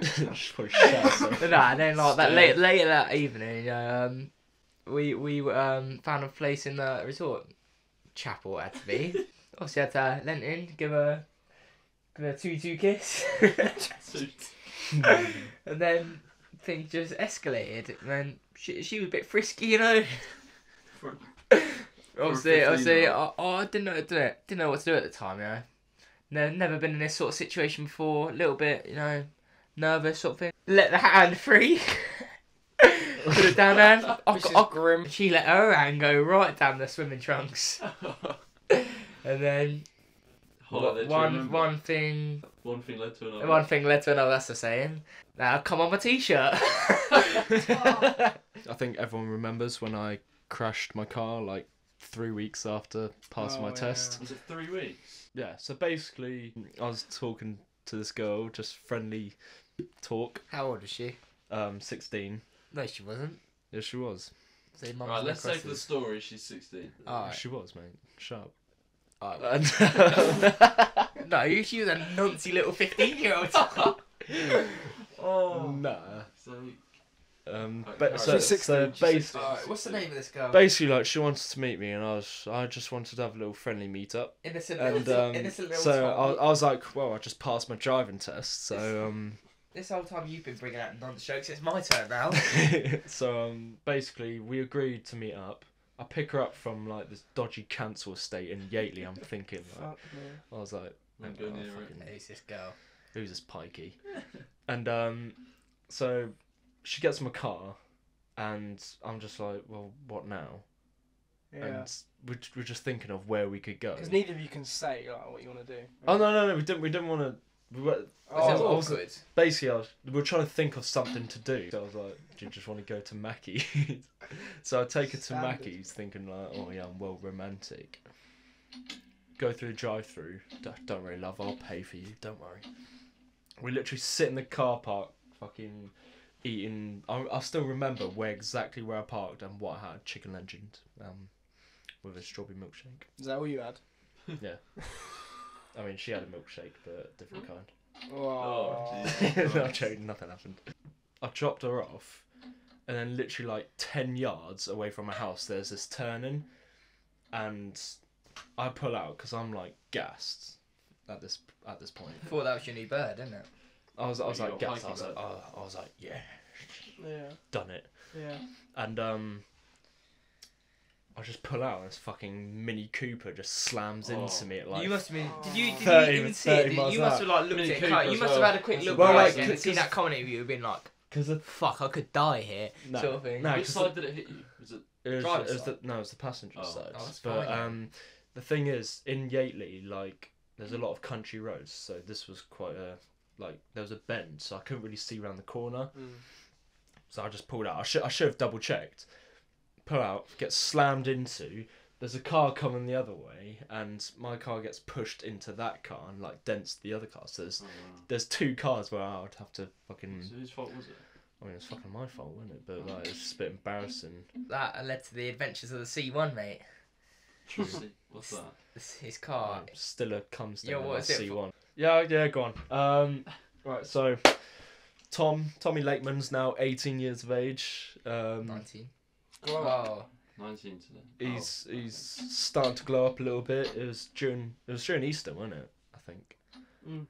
Just probably shouts. Nah, and then like that later that evening, we found a place in the resort chapel. It had to be. Obviously had to lent in, give her a 2-2 kiss, and then things just escalated. And then she was a bit frisky, you know. Obviously, I didn't know what to do at the time, you know. Never been in this sort of situation before. A little bit, you know, nervous sort of thing. Let the hand free. Put it down there. Grim. She let her hand go right down the swimming trunks. And then one thing led to another. One thing led to another, that's the saying. Now come on my t-shirt. I think everyone remembers when I crashed my car like 3 weeks after passing my test. Was it 3 weeks? Yeah, so basically I was talking to this girl, just friendly talk. How old is she? 16. No, she wasn't. Yeah, she was. Say mum's Right, let's say necklaces. for the story, she's 16. Alright. She was, mate. Shut up. Alright. No, she was a noncy little 15-year-old. Oh. Nah. So, But She's 16. What's the name of this girl? Basically, like, she wanted to meet me, and I just wanted to have a little friendly meet up. Innocent And little so Tom. I was like, well, I just passed my driving test, so This whole time you've been bringing out non-jokes, it's my turn now. so basically we agreed to meet up. I pick her up from like this dodgy council estate in Yateley. I'm thinking, like, Fuck me. I was like, Don't go near it. fucking- Who's this girl? who's this pikey? And so she gets in my car, and I'm just like, well, what now? Yeah. And we're just thinking of where we could go. Because neither of you can say like what you want to do. Oh no, we didn't want to. We were, Oh, basically, we were trying to think of something to do. So I was like, do you just want to go to Mackey's? So I take her to Standard. Mackey's, thinking like, oh yeah, I'm well romantic. Go through the drive-through. Don't worry, love, I'll pay for you. Don't worry. We literally sit in the car park, fucking eating. I still remember exactly where I parked and what I had. Chicken Legend, with a strawberry milkshake. Is that all you had? Yeah. I mean, she had a milkshake, but a different kind. Oh. No, I'm joking, nothing happened. I dropped her off, and then literally like 10 yards away from my house, there's this turning, and I pull out because I'm like gassed at this point. I thought that was your new bird, didn't it? I was you like got gassed. I pikey was like, bird. I was like, yeah, Yeah. done it. Yeah. And I just pull out, and this fucking Mini Cooper just slams into me at like. You must have been. Did you 30 even see it? miles You must out. have like looked Mini at it. Cooper You as must have well. had a quick look Well, back like, and seen that comment of you, been like, Because "Fuck, I could die here," No, sort of thing. no. Which 'cause side did it hit you? Was it? It Driver's was side. no, it was the passenger Oh. side. Oh, that's but fine, the thing is, in Yateley, like, there's a lot of country roads, so this was quite a there was a bend, so I couldn't really see around the corner. So I just pulled out. I should have double checked. Pull out, get slammed into. There's a car coming the other way, and my car gets pushed into that car and like dents the other car. So there's two cars where I would have to fucking. So whose fault was it? I mean, it's fucking my fault, wasn't it? But like, it's just a bit embarrassing. That led to the adventures of the C1, mate. What's that? His car. Still a cum stain Yeah, in what my is it C1. Yeah, go on. Right, so Tommy Lakeman's now 18 years of age. 19. Grow up. Oh, 19 today. He's starting to glow up a little bit. It was during Easter, wasn't it? I think. I don't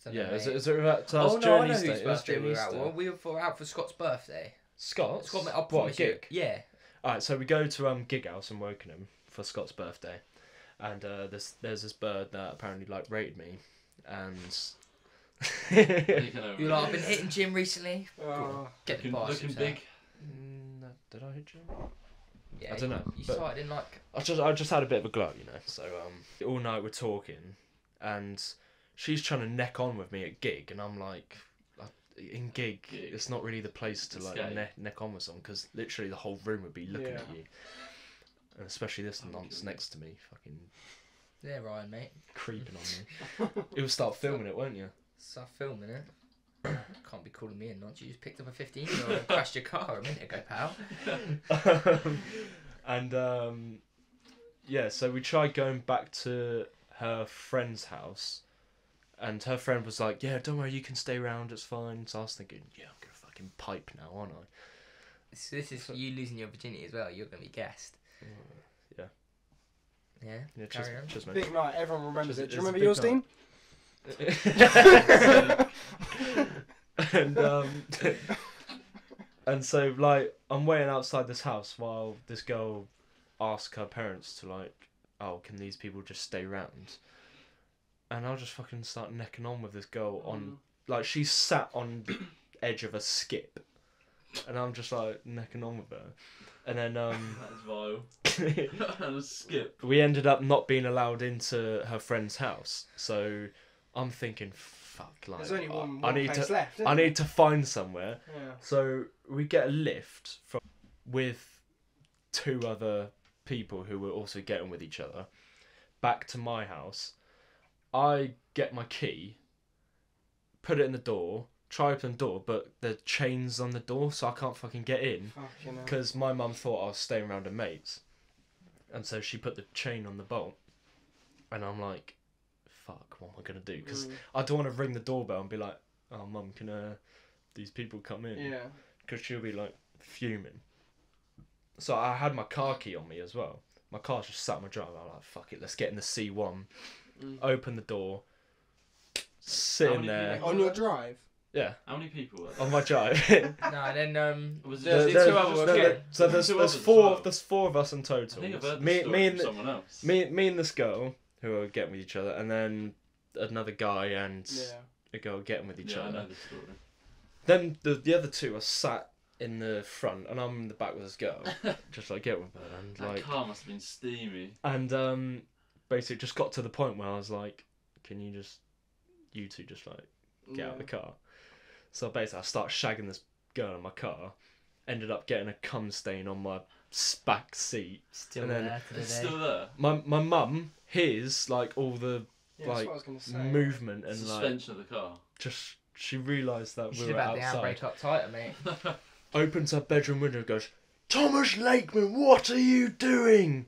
know. Yeah, is it about Oh no, during I know Easter? whose It was birthday during we were out. Easter. Well, we were out for Scott's birthday. Scott's? Scott, I'll What, promise you. gig? Yeah. Alright, so we go to Gig House in Wokingham for Scott's birthday, and there's this bird that apparently like rated me, and You're like, I've been hitting gym recently. Get the biceps looking out. big. Did I hit you? Yeah, I don't know, You but- started in like. I just had a bit of a glow, you know. So all night we're talking, and she's trying to neck on with me at gig, and I'm like, in gig, it's not really the place to like neck on with someone, because literally the whole room would be looking at you, and especially this nonce next to me, fucking Yeah, Ryan, mate. creeping on me. You'll start filming it, won't you? Start filming it. Can't be calling me a nonce. You just picked up a 15-year-old and crashed your car a minute ago, pal. And yeah, so we tried going back to her friend's house, and her friend was like, yeah, don't worry, you can stay around, it's fine. So I was thinking, yeah, I'm gonna fucking pipe now, aren't I? So this is you losing your virginity as well. You're going to be guessed. Yeah. Yeah? Yeah, Carry on. just Big night, everyone remembers it. Do you It's a remember big yours, night. Dean? And so like I'm waiting outside this house while this girl asks her parents to like, oh, can these people just stay round? And I'll just fucking start necking on with this girl on like she's sat on the edge of a skip, and I'm just like necking on with her, and then That is vile. And a skip. we ended up not being allowed into her friend's house, so I'm thinking, fuck, like There's only one I need place to left. I need to find somewhere. Yeah. So we get a lift with two other people who were also getting with each other back to my house. I get my key, put it in the door, try open the door, but the chain's on the door, so I can't fucking get in Fucking hell. because my mum thought I was staying around her mates, and so she put the chain on the bolt, and I'm like, fuck, what am I gonna do? Because I don't want to ring the doorbell and be like, oh mum, can these people come in? Yeah. Because she'll be like fuming. So I had my car key on me as well. My car's just sat in my drive. I'm like, fuck it, let's get in the C1. Open the door. Sitting many there. people? On your drive. Yeah, How many people were there? on my drive. No, and then Was there's it the just- two other just- were no, getting. so there's Two others as four well. there's four of us in I total. think I've heard me, the story me from and someone else. me and this girl who are getting with each other, and then another guy and Yeah. a girl getting with each Yeah, I other. know the story. Then the other two are sat in the front, and I'm in the back with this girl, just like getting with her, and That like. car must have been steamy. And basically just got to the point where I was like, can you two just like get out of the car? So basically I start shagging this girl in my car, ended up getting a cum stain on my back seat. Still and then there to the It's day. still there. my mum hears like all the Yeah, that's like what I was gonna say. movement and like Suspension of the car. just she realised that You we should were have had the outside. handbrake up tighter, mate. Opens her bedroom window and goes, Thomas Lakeman, what are you doing?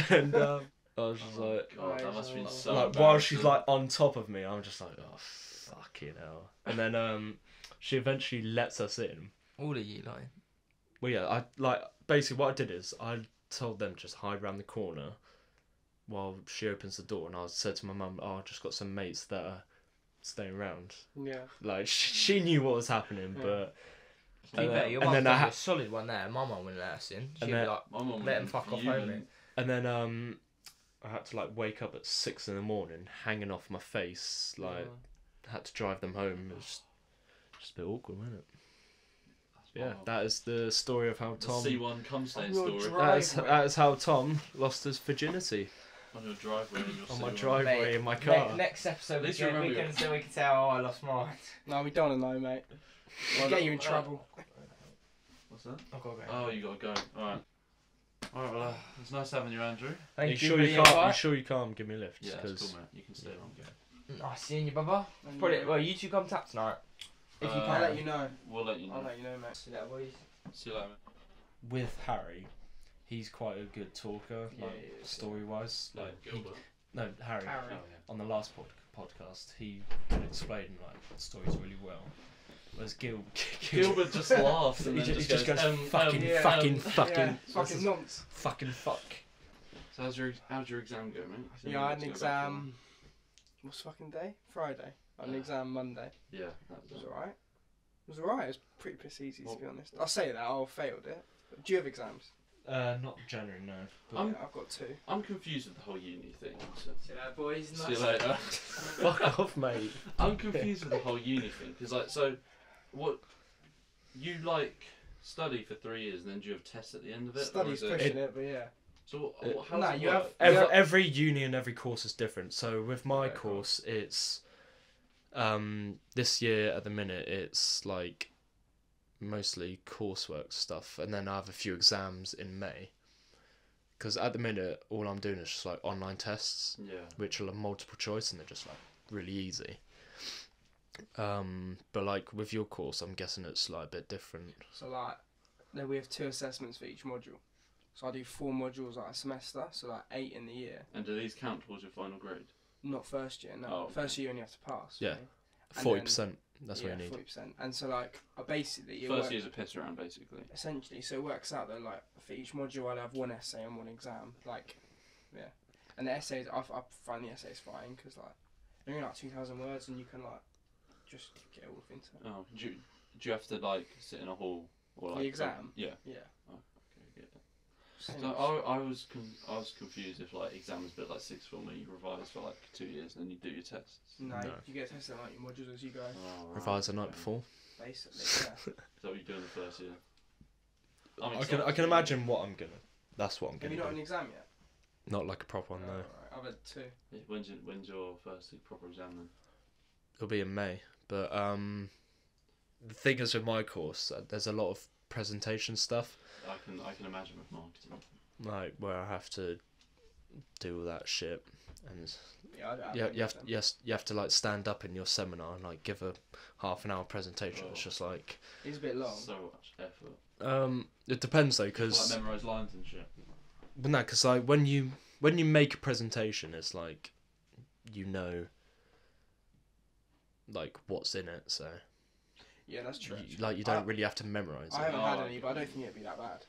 And I was just Oh like, God, that must have been so like while she's embarrassing. like on top of me, I'm just like, oh fucking hell. And then she eventually lets us in. All of you, like. Well, yeah, I like basically what I did is I told them just hide around the corner while she opens the door, and I said to my mum, "Oh, I've just got some mates that are staying around." Yeah. Like she knew what was happening, Yeah. but To be fair, your and mum's then I a solid one there. My mum wouldn't let us in. She'd And be then- like, My mum let him was fuck off fuming. home, mate. and then I had to like wake up at 6 a.m, hanging off my face, like had to drive them home. It was just a bit awkward, wasn't it? Yeah, Wow. that is the story of how The Tom. C1 cum stain On your story. That is how Tom lost his virginity On your driveway in your on my C1. driveway Mate, in my car. Next episode, At we least you can, we, remember can, we can say, oh, I lost mine. No, we don't know, mate. We'll get you in trouble. What's that? I've got to go. Oh, you gotta go. Alright. Alright, well, it's nice having you, Andrew. Thank you you sure for you the can't? You invite. sure you can't give me a lift? Yeah, that's 'Cause- cool, mate. You can stay on. Nice seeing you, brother. Probably, well, you two come tap tonight. If you Uh, can. I'll let you know. We'll let you I'll know. let you know, mate. See you later, boys. See you later, mate. With Harry, he's quite a good talker, Yeah, like yeah, yeah. story-wise. Like Gilbert. no, Harry. Harry. Oh, yeah. On the last podcast, he did a explain like stories really well. Whereas Gilbert just laughs and then he just goes, fucking nonce. fucking fuck. So how's your exam go, mate? Yeah, I had an exam. What's fucking day? Friday. I had an exam Monday. Yeah, It was alright. It was alright. It was pretty piss easy to be honest. I'll say that I failed it. Do you have exams? Not January, no. But yeah, I've got 2. I'm confused with the whole uni thing. So. See you later, boys. See you later. Fuck off, mate. I'm confused with the whole uni thing because, like, so what you like study for 3 years and then do you have tests at the end of it? Study's pushing it, but yeah. So how no, does it you work? have Every uni and every course is different. So with my Okay, cool. course, it's this year at the minute it's like mostly coursework stuff, and then I have a few exams in May. Because at the minute, all I'm doing is just like online tests, which are multiple choice and they're just like really easy. But like with your course, I'm guessing it's like a bit different. So like, then we have 2 assessments for each module. So I do 4 modules like a semester, so like 8 in the year. And do these count towards your final grade? Not first year, no. Oh, okay. First year you only have to pass. Yeah. Really. 40%. That's what you need. 40%. And so like, basically, First year's a piss around, basically. Essentially, so it works out that like for each module I'll have 1 essay and 1 exam. Like, yeah. And the essays, I find the essays fine because like they're only like 2,000 words and you can like just get all into it. Oh, do you have to like sit in a hall or like The exam? Yeah. Yeah. Oh, okay, get it. So I was confused if like exam was a bit like sixth form where you revise for like 2 years and then you do your tests. No, No. you get tested on like your modules as you go. Oh, right, Revise the night okay. before. Basically, yeah. Is that what you do in the first year? I can imagine what I'm gonna. That's what I'm Have gonna you not do. an exam yet? Not like a proper one though. Right. I've had 2. Yeah, when's your first proper exam then? It'll be in May. But the thing is with my course, there's a lot of presentation stuff. I can imagine with marketing. Like where I have to do all that shit, and Yeah, you have to like stand up in your seminar and like give a half an hour presentation. Oh. It's just like It's a bit long. So much effort. it depends though, because Like memorise lines and shit. but no, because like when you make a presentation, it's like you know like what's in it, so Yeah, that's true. you don't really have to memorize I it. haven't had Oh, any, but I don't think it'd be that bad.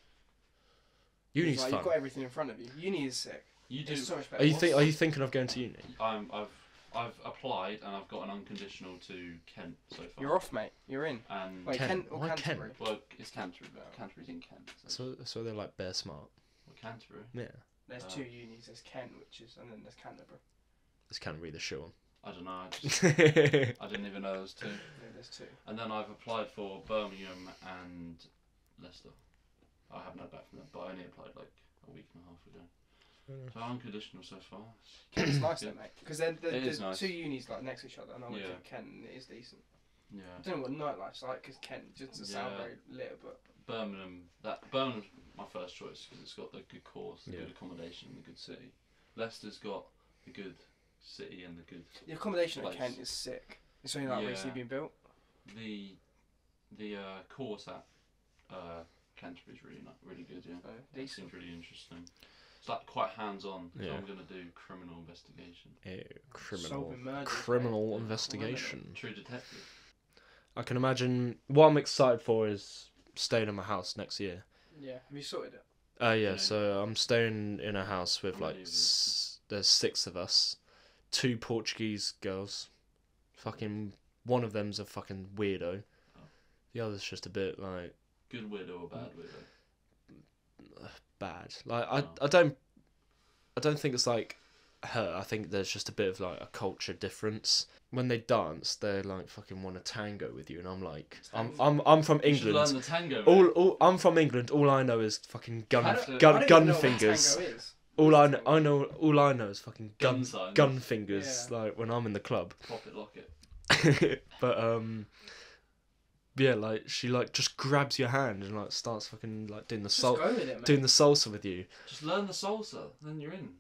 Uni's Like, fun. you've got everything in front of you. Uni is sick. You do. It's so much better. Are you thinking of going to uni? I've applied and I've got an unconditional to Kent so far. You're off, mate. You're in. And Wait, Kent or Why Canterbury? well, it's Canterbury, but Canterbury's in Kent. So they're like bear smart. Well, Canterbury. Yeah, There's 2 unis. There's Kent, and then there's Canterbury. it's Canterbury the shit one. I don't know. I didn't even know there was 2. Yeah, there's 2. And then I've applied for Birmingham and Leicester. I haven't heard back from them, but I only applied like a week and a half ago. So unconditional so far. Kent's nice though, mate. Because It there's is nice. 2 unis like next to each other, and I went Yeah. to Kent, and it is decent. Yeah. I don't know what nightlife's like, because Kent just doesn't sound Yeah. very lit, but Birmingham's my first choice because it's got the good course, the Yeah. good accommodation, and the good city. Leicester's got the good city and the good. the accommodation at Place. Kent is sick. It's only like Yeah. recently been built. The course at Canterbury's really good. Yeah. So, It decent. seems really interesting. It's like quite hands-on. So Yeah. I'm gonna do criminal investigation. Solving murders, Criminal mate. investigation. True detective. I can imagine. What I'm excited for is staying in my house next year. Yeah. Have you sorted it? Yeah. Yeah. So I'm staying in a house with I'm like not even- there's 6 of us, 2 Portuguese girls. Fucking one of them's a fucking weirdo. Oh. The other's just a bit like Good widow or bad widow? bad. Like Oh. I don't think it's like her. I think there's just a bit of like a culture difference. When they dance, they like fucking want to tango with you, and I'm like, I'm from You should learn England. the tango. mate. All I'm from England. All I know is fucking I gun don't gun I don't gun even know what fingers. tango is. All I know is fucking Gun signs. gun fingers. Yeah. Like when I'm in the club. Pop it, lock it. But yeah, like she like just grabs your hand and like starts fucking like doing the Just go with it, mate. doing the salsa with you. Just learn the salsa, then you're in.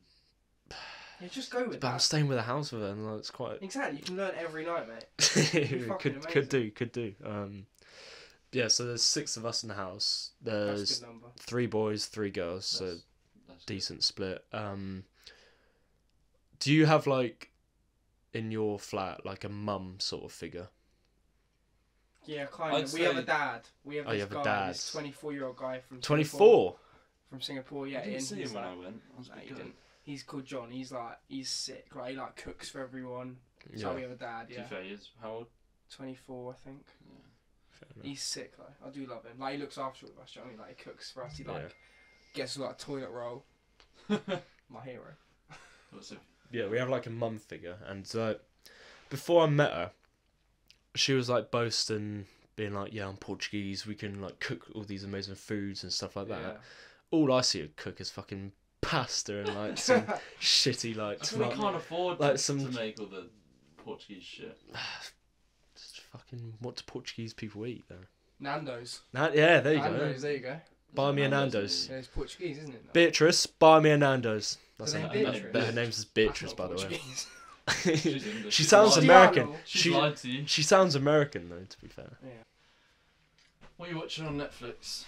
Yeah, just go with But I'm that. staying with a house with her, and like, it's quite. Exactly. You can learn every night, mate. fucking could do. Yeah. So there's 6 of us in the house. That's a There's good number. 3 boys, 3 girls. So That's decent split. Do you have like in your flat like a mum sort of figure? Yeah, kind I'd of. We have a say- dad. We have Oh, you this have a guy, dad. this 24-year-old guy from 24. From Singapore, yeah. I didn't see he's him when like, I went. I was no, like, you didn't. He's called John. He's sick. Like he like cooks for everyone. So Yeah. we have a dad. To Yeah, be fair, he is how old? 24, I think. Yeah. Fair enough. He's sick though. I do love him. Like he looks after all of us. Do you know what I mean? Like he cooks for us. He like Yeah. gets like a toilet roll. My hero. What's it? Yeah, we have like a mum figure, and before I met her, she was like boasting, being like, "Yeah, I'm Portuguese. We can like cook all these amazing foods and stuff like that." Yeah. All I see her cook is fucking pasta and like some shitty like I think we can't afford like to, some- to make all the Portuguese shit. Just fucking what do Portuguese people eat though? Nando's. Yeah, there you Nando's. go. There you go. Buy me a Nando's, Nando's. Yeah, it's Portuguese, isn't it? Beatrice, buy me a Nando's. That's Her her, name Beatrice? her name's is That's Beatrice, not by the way. Portuguese. She's English. She She's sounds lied- American. She's She lied to you. she sounds American though, to be fair. What are you watching on Netflix?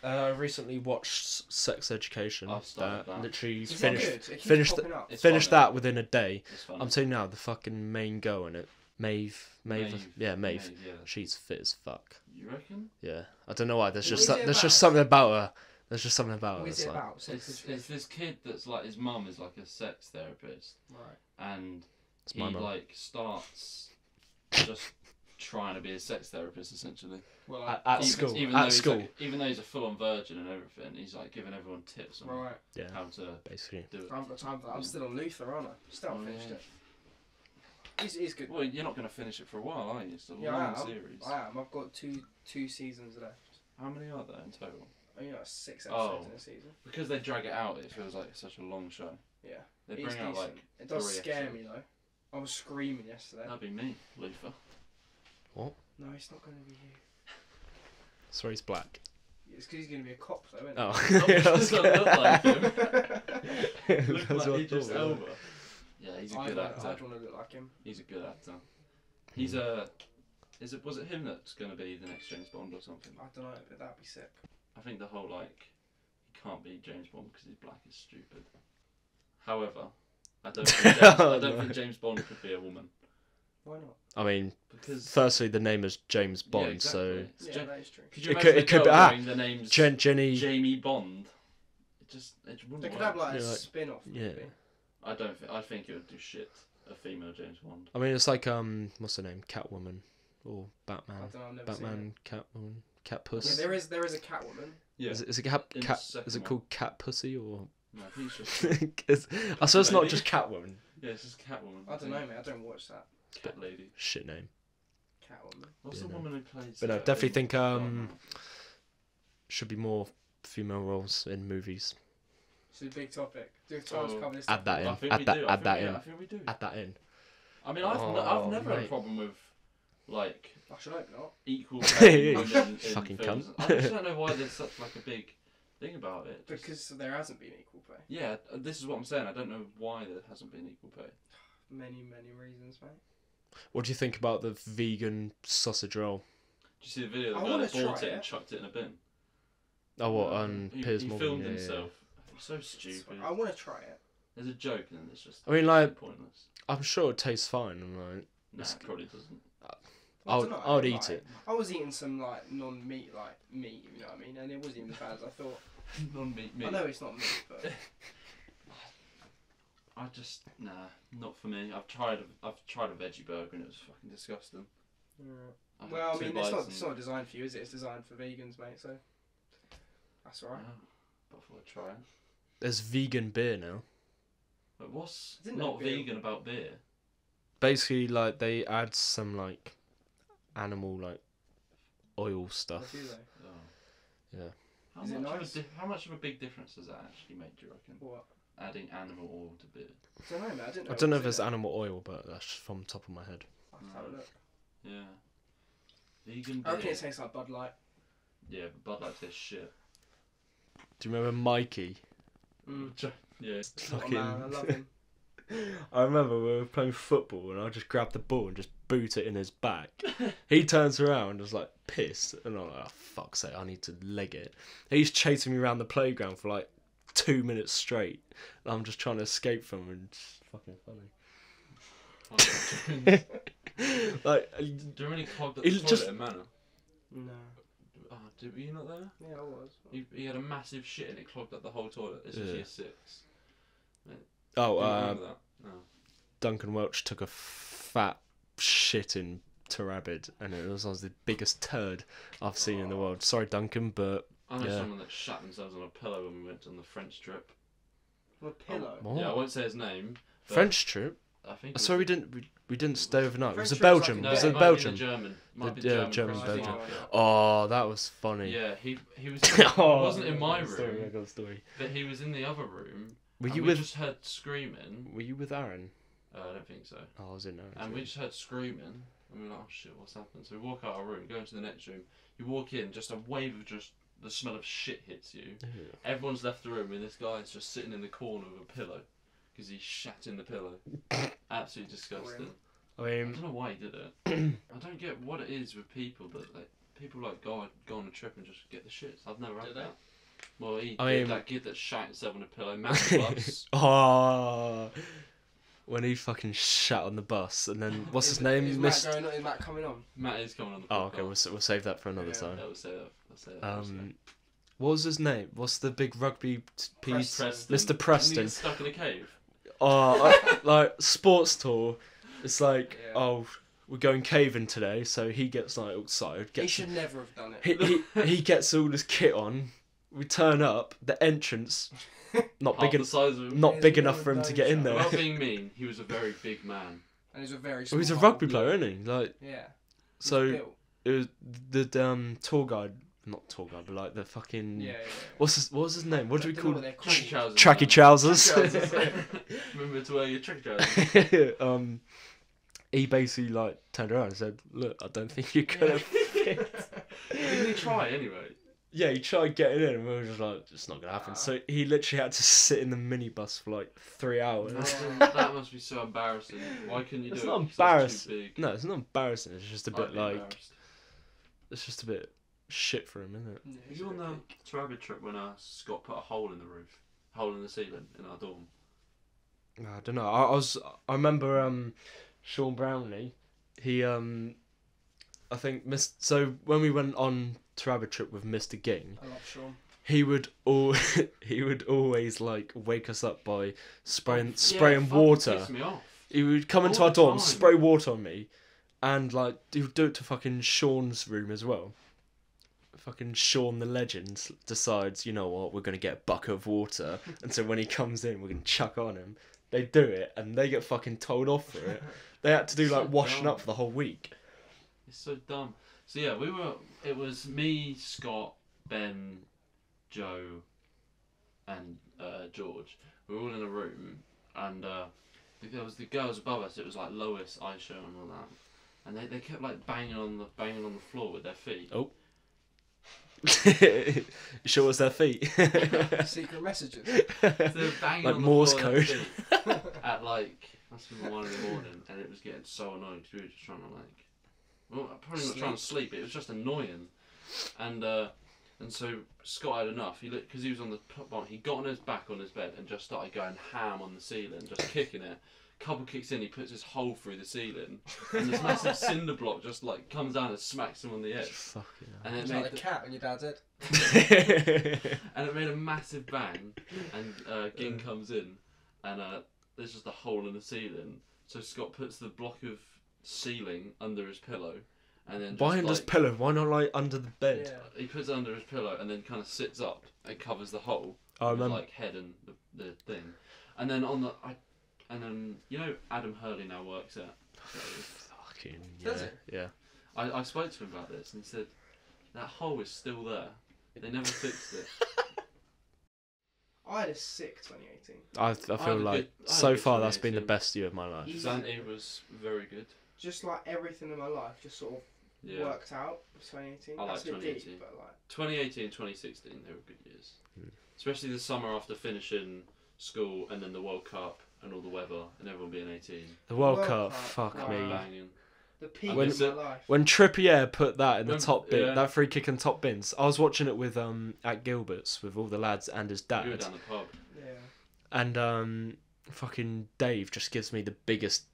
I recently watched Sex Education. I've started that. Literally Is that finished good? It keeps finished popping up. It's finished funny. that within a day. It's fun. I'm telling you now, the fucking main girl in it, Maeve. Yeah, Maeve. Yeah. She's fit as fuck. You reckon? Yeah, I don't know why. There's What just is it there's just about? something about her. There's just something about her. What is That's it like, about? It's this kid that's like his mum is like a sex therapist, Right. and It's he my mum. like starts just trying to be a sex therapist essentially. Well, At Even- school. even though At he's school. like, even though he's a full-on virgin and everything, he's like giving everyone tips on right. Yeah, how to basically. do it. I haven't got time for that. I'm still on Luther, aren't I? Still haven't Oh, finished yeah. it. He's good. Well, you're not going to finish it for a while, are you? It's a Yeah, long I am. series. I am. I've got two seasons left. How many are there in total? Only like 6 Oh. episodes in a season. Because they drag it out, it feels like such a long show. Yeah. They It's bring out decent. like It does 3 scare episodes. me though. I was screaming yesterday. That'd be me, Luther. No, it's not going to be you. Sorry, he's black. It's because he's going to be a cop though, isn't Oh, It That's doesn't look like him. That's Look what I like Idris thought. Elba. Yeah, he's a I'd good actor. want to look like him. He's a good actor. He's a. Was it him that's going to be the next James Bond or something? I don't know, but that'd be sick. I think the whole like he can't be James Bond because he's black is stupid. However, I don't think James, I don't No. think James Bond could be a woman Why not? I mean, because firstly, the name is James Bond, yeah, exactly. It's Yeah, that is true. could you It imagine could- a it could girl be- going, the name's so Jenny. Jamie Bond? It wouldn't They could work. have like a Yeah, like- spin-off. yeah. Maybe. I don't think. I think it would do shit. A female James Bond. I mean, it's like what's her name? Catwoman or Batman. I don't know. I've never seen it. Batman, Catwoman, Yeah, Catpuss. there is a Catwoman. Yeah. Is it cat? In the Cat? second Is it one. called Cat Pussy or? No, he's just. 'Cause I suppose it's not Maybe. just Catwoman. Yeah, it's just Catwoman. I don't know, mate. I don't watch that. Cat lady. Shit name. Catwoman. What's Yeah, the no. woman who plays? But no, definitely in think Batman? should be more female roles in movies. It's a big topic. Do you have time to Oh, cover this? add that topic? in. I think Add we that- do. add I think that we- in. I think we do. Add that in. I mean, I've Oh, never had a mate. problem with like I should hope not. equal pay in Fucking films. cunt. I just don't know why there's such like a big thing about it. Just- Because there hasn't been equal pay. yeah, this is what I'm saying. I don't know why there hasn't been equal pay. Many reasons, mate. What do you think about the vegan sausage roll? Did you see the video of I the guy wanna that bought try it and it. chucked it in a bin? Oh, what on He Piers Morgan? filmed Yeah, yeah, himself. It's so stupid. I want to try it. There's a joke and then it's just I mean, like, pointless. I'm sure it tastes fine. I'm like, No, it probably doesn't. I would, dunno, I would like, eat it. I was eating some like non-meat, like meat. You know what I mean? And it wasn't even as bad as I thought. Non-meat I know it's not meat, but I just not for me. I've tried a veggie burger and it was fucking disgusting. I had well, I 2 mean, bites it's not designed for you, is it? It's designed for vegans, mate. So that's alright. Yeah, but I thought I'd try it. There's vegan beer now. But what's Didn't know not beer- vegan about beer? Basically, like they add some like animal like oil stuff. What do they? Oh. Yeah. How Is it much nice? how much of a big difference does that actually make? Do you reckon? What? Adding animal oil to beer. I don't know, mate. I didn't know. I don't know what if there's was in it. animal oil, but that's just from the top of my head. I'll have to have a look. Yeah. Vegan I beer. reckon it tastes like Bud Light. Yeah, but Bud Light tastes shit. Do you remember Mikey? Mm. Yeah. What a man, I love him. I remember we were playing football and I just grabbed the ball and just boot it in his back. He turns around and was like pissed, and I'm like, oh, fuck's sake, I need to leg it. He's chasing me around the playground for like 2 minutes straight. And I'm just trying to escape from him, and it's fucking funny. Like, Do you remember when he clogged up It the toilet just- in Manor? No. Oh, were you not there? Yeah, I was. He had a massive shit and it clogged up the whole toilet. This was Yeah. year 6. oh, Do you remember that? No. Duncan Welch took a fat shit in Terabid, and it was the biggest turd I've seen in the world. Sorry, Duncan, but I know Yeah. someone that shat themselves on a pillow when we went on the French trip. On a pillow. what? Yeah, I won't say his name. But French trip? I think. it Sorry, was- we didn't stay overnight. Was it French trip was Belgium? like No, Was it it might Belgium? Be the German. Might be The- the yeah, German. German, French Belgium. one. Oh, that was funny. Yeah, he was. Oh, It wasn't in my Story, I room, got a story. but he was in the other room. Were and you we with? just heard screaming. Were you with Aaron? I don't think so. Oh, I was in Aaron. And we just heard screaming, and we were like, "Oh shit, what's happened?" So we walk out our room, go into the next room. You walk in, just a wave of just the smell of shit hits you. Everyone's left the room, and this guy's just sitting in the corner with a pillow because he shat in the pillow. Absolutely disgusting. I I mean, don't know why he did it. I don't get what it is with people that people go on a trip and just get the shits. I've never had Do they? that. Well, I mean- that kid that shat himself on a pillow, massive bus. oh, when he fucking shat on the bus, and then what's his name? Is Missed. Matt going on? Is Matt coming on? Matt is coming on the podcast. Oh, okay. We'll save that for another Yeah. time. I'll say that. I'll say that. What was his name? What's the big rugby piece? Preston. Mr. Didn't he Preston. get stuck in a cave. Like sports tour. It's like, Yeah. oh, we're going caving today, so he gets like outside. He Gets should never have done it. he gets all his kit on. We turn up. The entrance not Half big the enough. size of him. Not There's big no enough for him to get in there. Without being mean, he was a very big man. And he's a very Oh, small he's a man. rugby player, isn't he? Like, Yeah. He's so built. it was the tour guide, not tour guide, but like the fucking. Yeah. What was his name? What do we I don't know call what they're it? called. Tracky trousers. Tracky man. trousers. Tracky trousers. Remember to wear your tracky trousers. He basically like turned around and said, "Look, I don't think you're gonna fit." Didn't he try anyway? Yeah, he tried getting in, and we were just like, "It's not gonna happen." Nah. So he literally had to sit in the minibus for like 3 hours. That must be so embarrassing. Why couldn't you It's do not it? 'Cause that's embarrassing. too big. No, it's not embarrassing. It's just a I'd bit be like embarrassed. it's just a bit shit for him, isn't it? Yeah, Were he's you a on bit the big. Travis trip when Scott put a hole in the roof, hole in the ceiling in our dorm? I don't know. I remember Sean Brownlee. He I think missed. So when we went on Travis trip with Mr. Ging, I love Sean. he would always like wake us up by spraying Yeah, spraying fucking water. piss me off. He would come into All our the dorm, time. spray water on me, and like he would do it to fucking Sean's room as well. Fucking Sean the legend decides, you know what, we're gonna get a bucket of water, and so when he comes in, we're gonna chuck on him. They do it, and they get fucking told off for it. They had to do like So washing dumb. up for the whole week. It's so dumb. So yeah, it was me, Scott, Ben, Joe, and George. We were all in a room, and there was the girls above us. It was like Lois, Aisha, and all that. And they kept like banging on the floor with their feet. Oh. You sure it was their feet? Secret messages. So they were banging Like on the Morse floor with code. their feet at like must have been 1 a.m, and it was getting so annoying because we were just trying to probably not trying to sleep. It was just annoying, and so Scott had enough. He looked because he was on the bottom. He got on his back on his bed and just started going ham on the ceiling, just kicking it. Couple kicks in, he puts his hole through the ceiling, and this massive cinder block just like comes down and smacks him on the edge, Fucking and it It's made like a cat when your dad's dead. hell. and it made a massive bang, and Ging comes in, and there's just a hole in the ceiling. So Scott puts the block of ceiling under his pillow, and then Why under his pillow? Why not like under the bed? Yeah. he puts it under his pillow, and then kind of sits up and covers the hole. I with, remember. like head and the thing, and then and then you know Adam Hurley now works at. Fucking Does yeah, it? yeah. I spoke to him about this, and he said that hole is still there. They never fixed it. I had a sick 2018. I had feel a like good- I had a so good far that's been the 2018. best year of my life. Zante was very good. Just like everything in my life just sort of Yeah. worked out with 2018. I That's like a bit 2018. deep, but like 2018 and 2016, they were good years. Mm. Especially the summer after finishing school and then the World Cup and all the weather and everyone being 18. The World World Cup, Cup, fuck wow. me. Banging. the peak When- of my life. When Trippier put that in the When- top bit, yeah. that free kick in top bins, I was watching it with at Gilbert's with all the lads and his We were dad, down the pub. Yeah. and fucking Dave just gives me the biggest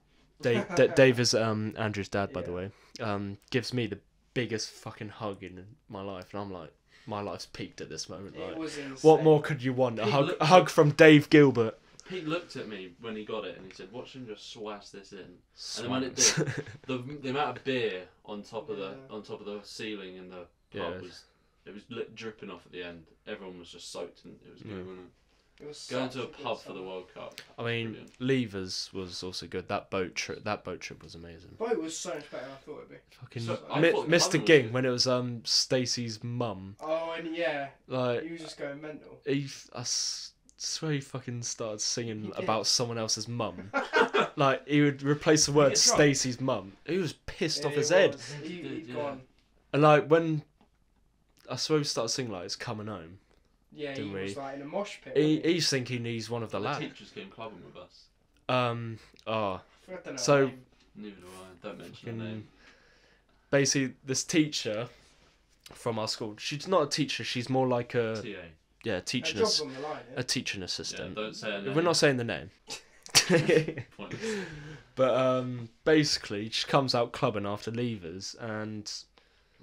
Dave is Andrew's dad, by the way. Gives me the biggest fucking hug in my life, and I'm like, my life's peaked at this moment. It Like, was insane. what more could you want? A hug from Dave Gilbert. Pete looked at me when he got it and he said, "Watch him just swash this in." And then when it did, the amount of beer on top of the ceiling in the pub was dripping off at the end. Everyone was just soaked and it was good. Wasn't it? It was Going such to a good pub for summer. the World Cup. I mean, Brilliant. Levers was also good. That boat trip was amazing. Boat was so much better than I thought it'd be. Fucking So, I thought Mr. Cullen was Ging good. when it was Stacey's mum. Oh, and yeah, Like he was just going mental. I swear he fucking started singing He did. about someone else's mum. Like he would replace the word get drunk? Stacey's mum. He was pissed Yeah, off he his head. was. He'd Yeah. gone. And like when I swear he started singing like it's coming home. Yeah, he Didn't was we? like in a mosh pit. He, wasn't he? he's thinking he's one of the The lads. teachers came clubbing with us. I don't know so- her name. Neither do I. Don't mention her Fucking- name. Basically, this teacher from our school. She's not a teacher. She's more like a TA. yeah Her teaching job's on the line. a teaching Yeah, assistant. don't say her name. We're not saying the name. Pointless. But basically, she comes out clubbing after Levers, and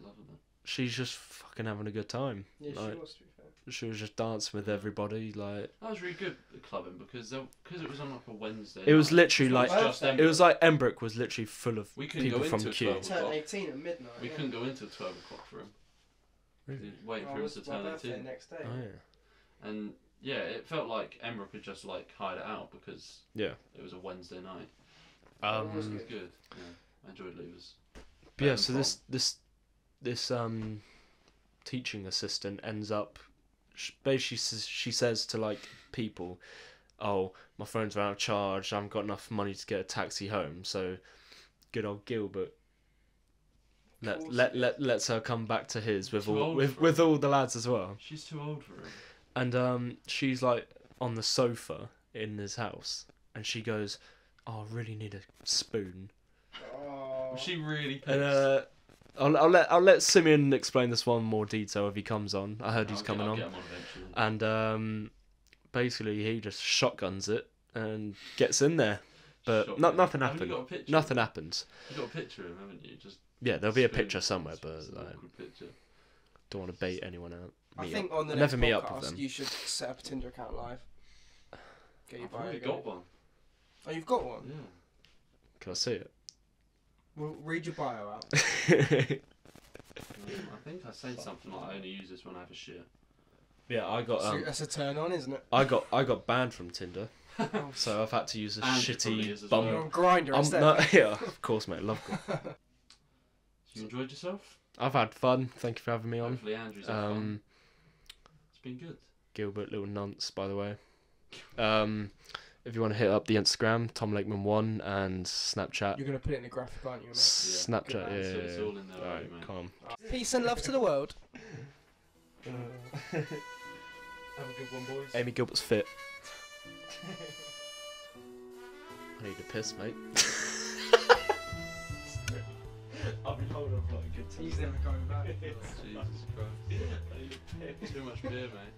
Loving them. she's just fucking having a good time. Yeah, Like, she was, to be fair. she was just dancing with everybody. Like That was really good at clubbing because it was on like a Wednesday. it was night. literally It like was just Birthday. it was like Embrook was literally full of We couldn't people go from into Q. 12 Turned o'clock. 18 at midnight. We yeah. couldn't go into 12 o'clock for him. Really? Waiting Oh, for it him was to my turn birthday 18. next day. Oh yeah. And yeah, it felt like Emmerich had just like hired it out because Yeah. it was a Wednesday night. It was It was good. good. Yeah, I enjoyed Levers. But yeah, Better so than this teaching assistant ends up basically she says to like people, oh, my phone's run out of charge, I haven't got enough money to get a taxi home, so good old Gilbert Of course lets her come back to his with Too all old with, for with it. all the lads as well. She's too old for him. And she's like on the sofa in his house and she goes, oh, I really need a spoon. Oh. Was she really pissed? And I'll let Simeon explain this one in more detail if he comes on. I heard he's coming I'll on. get him on eventually. And basically he just shotguns it and gets in there, but Shotgun. nothing Haven't you happened. got a picture? Nothing happens. You got a picture of him, haven't you? Just Yeah, there'll be a spoon. picture somewhere, but It's an awkward picture. don't want to bait anyone out. I Meet think up. on the I'll next never meet up with podcast them. you should set up a Tinder account live. Get your I've bio already going. got one. Oh, you've got one? Yeah. Can I see it? Well, read your bio out. I think I say something like I only use this when I have a shit. Yeah, I got That's a turn on, isn't it? I got banned from Tinder, so I've had to use a And it probably shitty is as bum. well. You're on Grindr I'm instead. not, yeah, of course, mate. Love. You enjoyed yourself? I've had fun. Thank you for having me on. Hopefully Andrew's had fun. It's been good. Gilbert, little nonce, by the way. If you want to hit up the Instagram, Tom Lakeman 1 and Snapchat. You're going to put it in the graphic, aren't you, mate? Snapchat, Good man. yeah. It's all in there, Alright, already, mate. calm. Peace and love to the world. Have a good one, boys. Amy Gilbert's fit. I need a piss, mate. I've been holding on for like a good 10 He's never coming back. Jesus Christ. Too much beer, mate.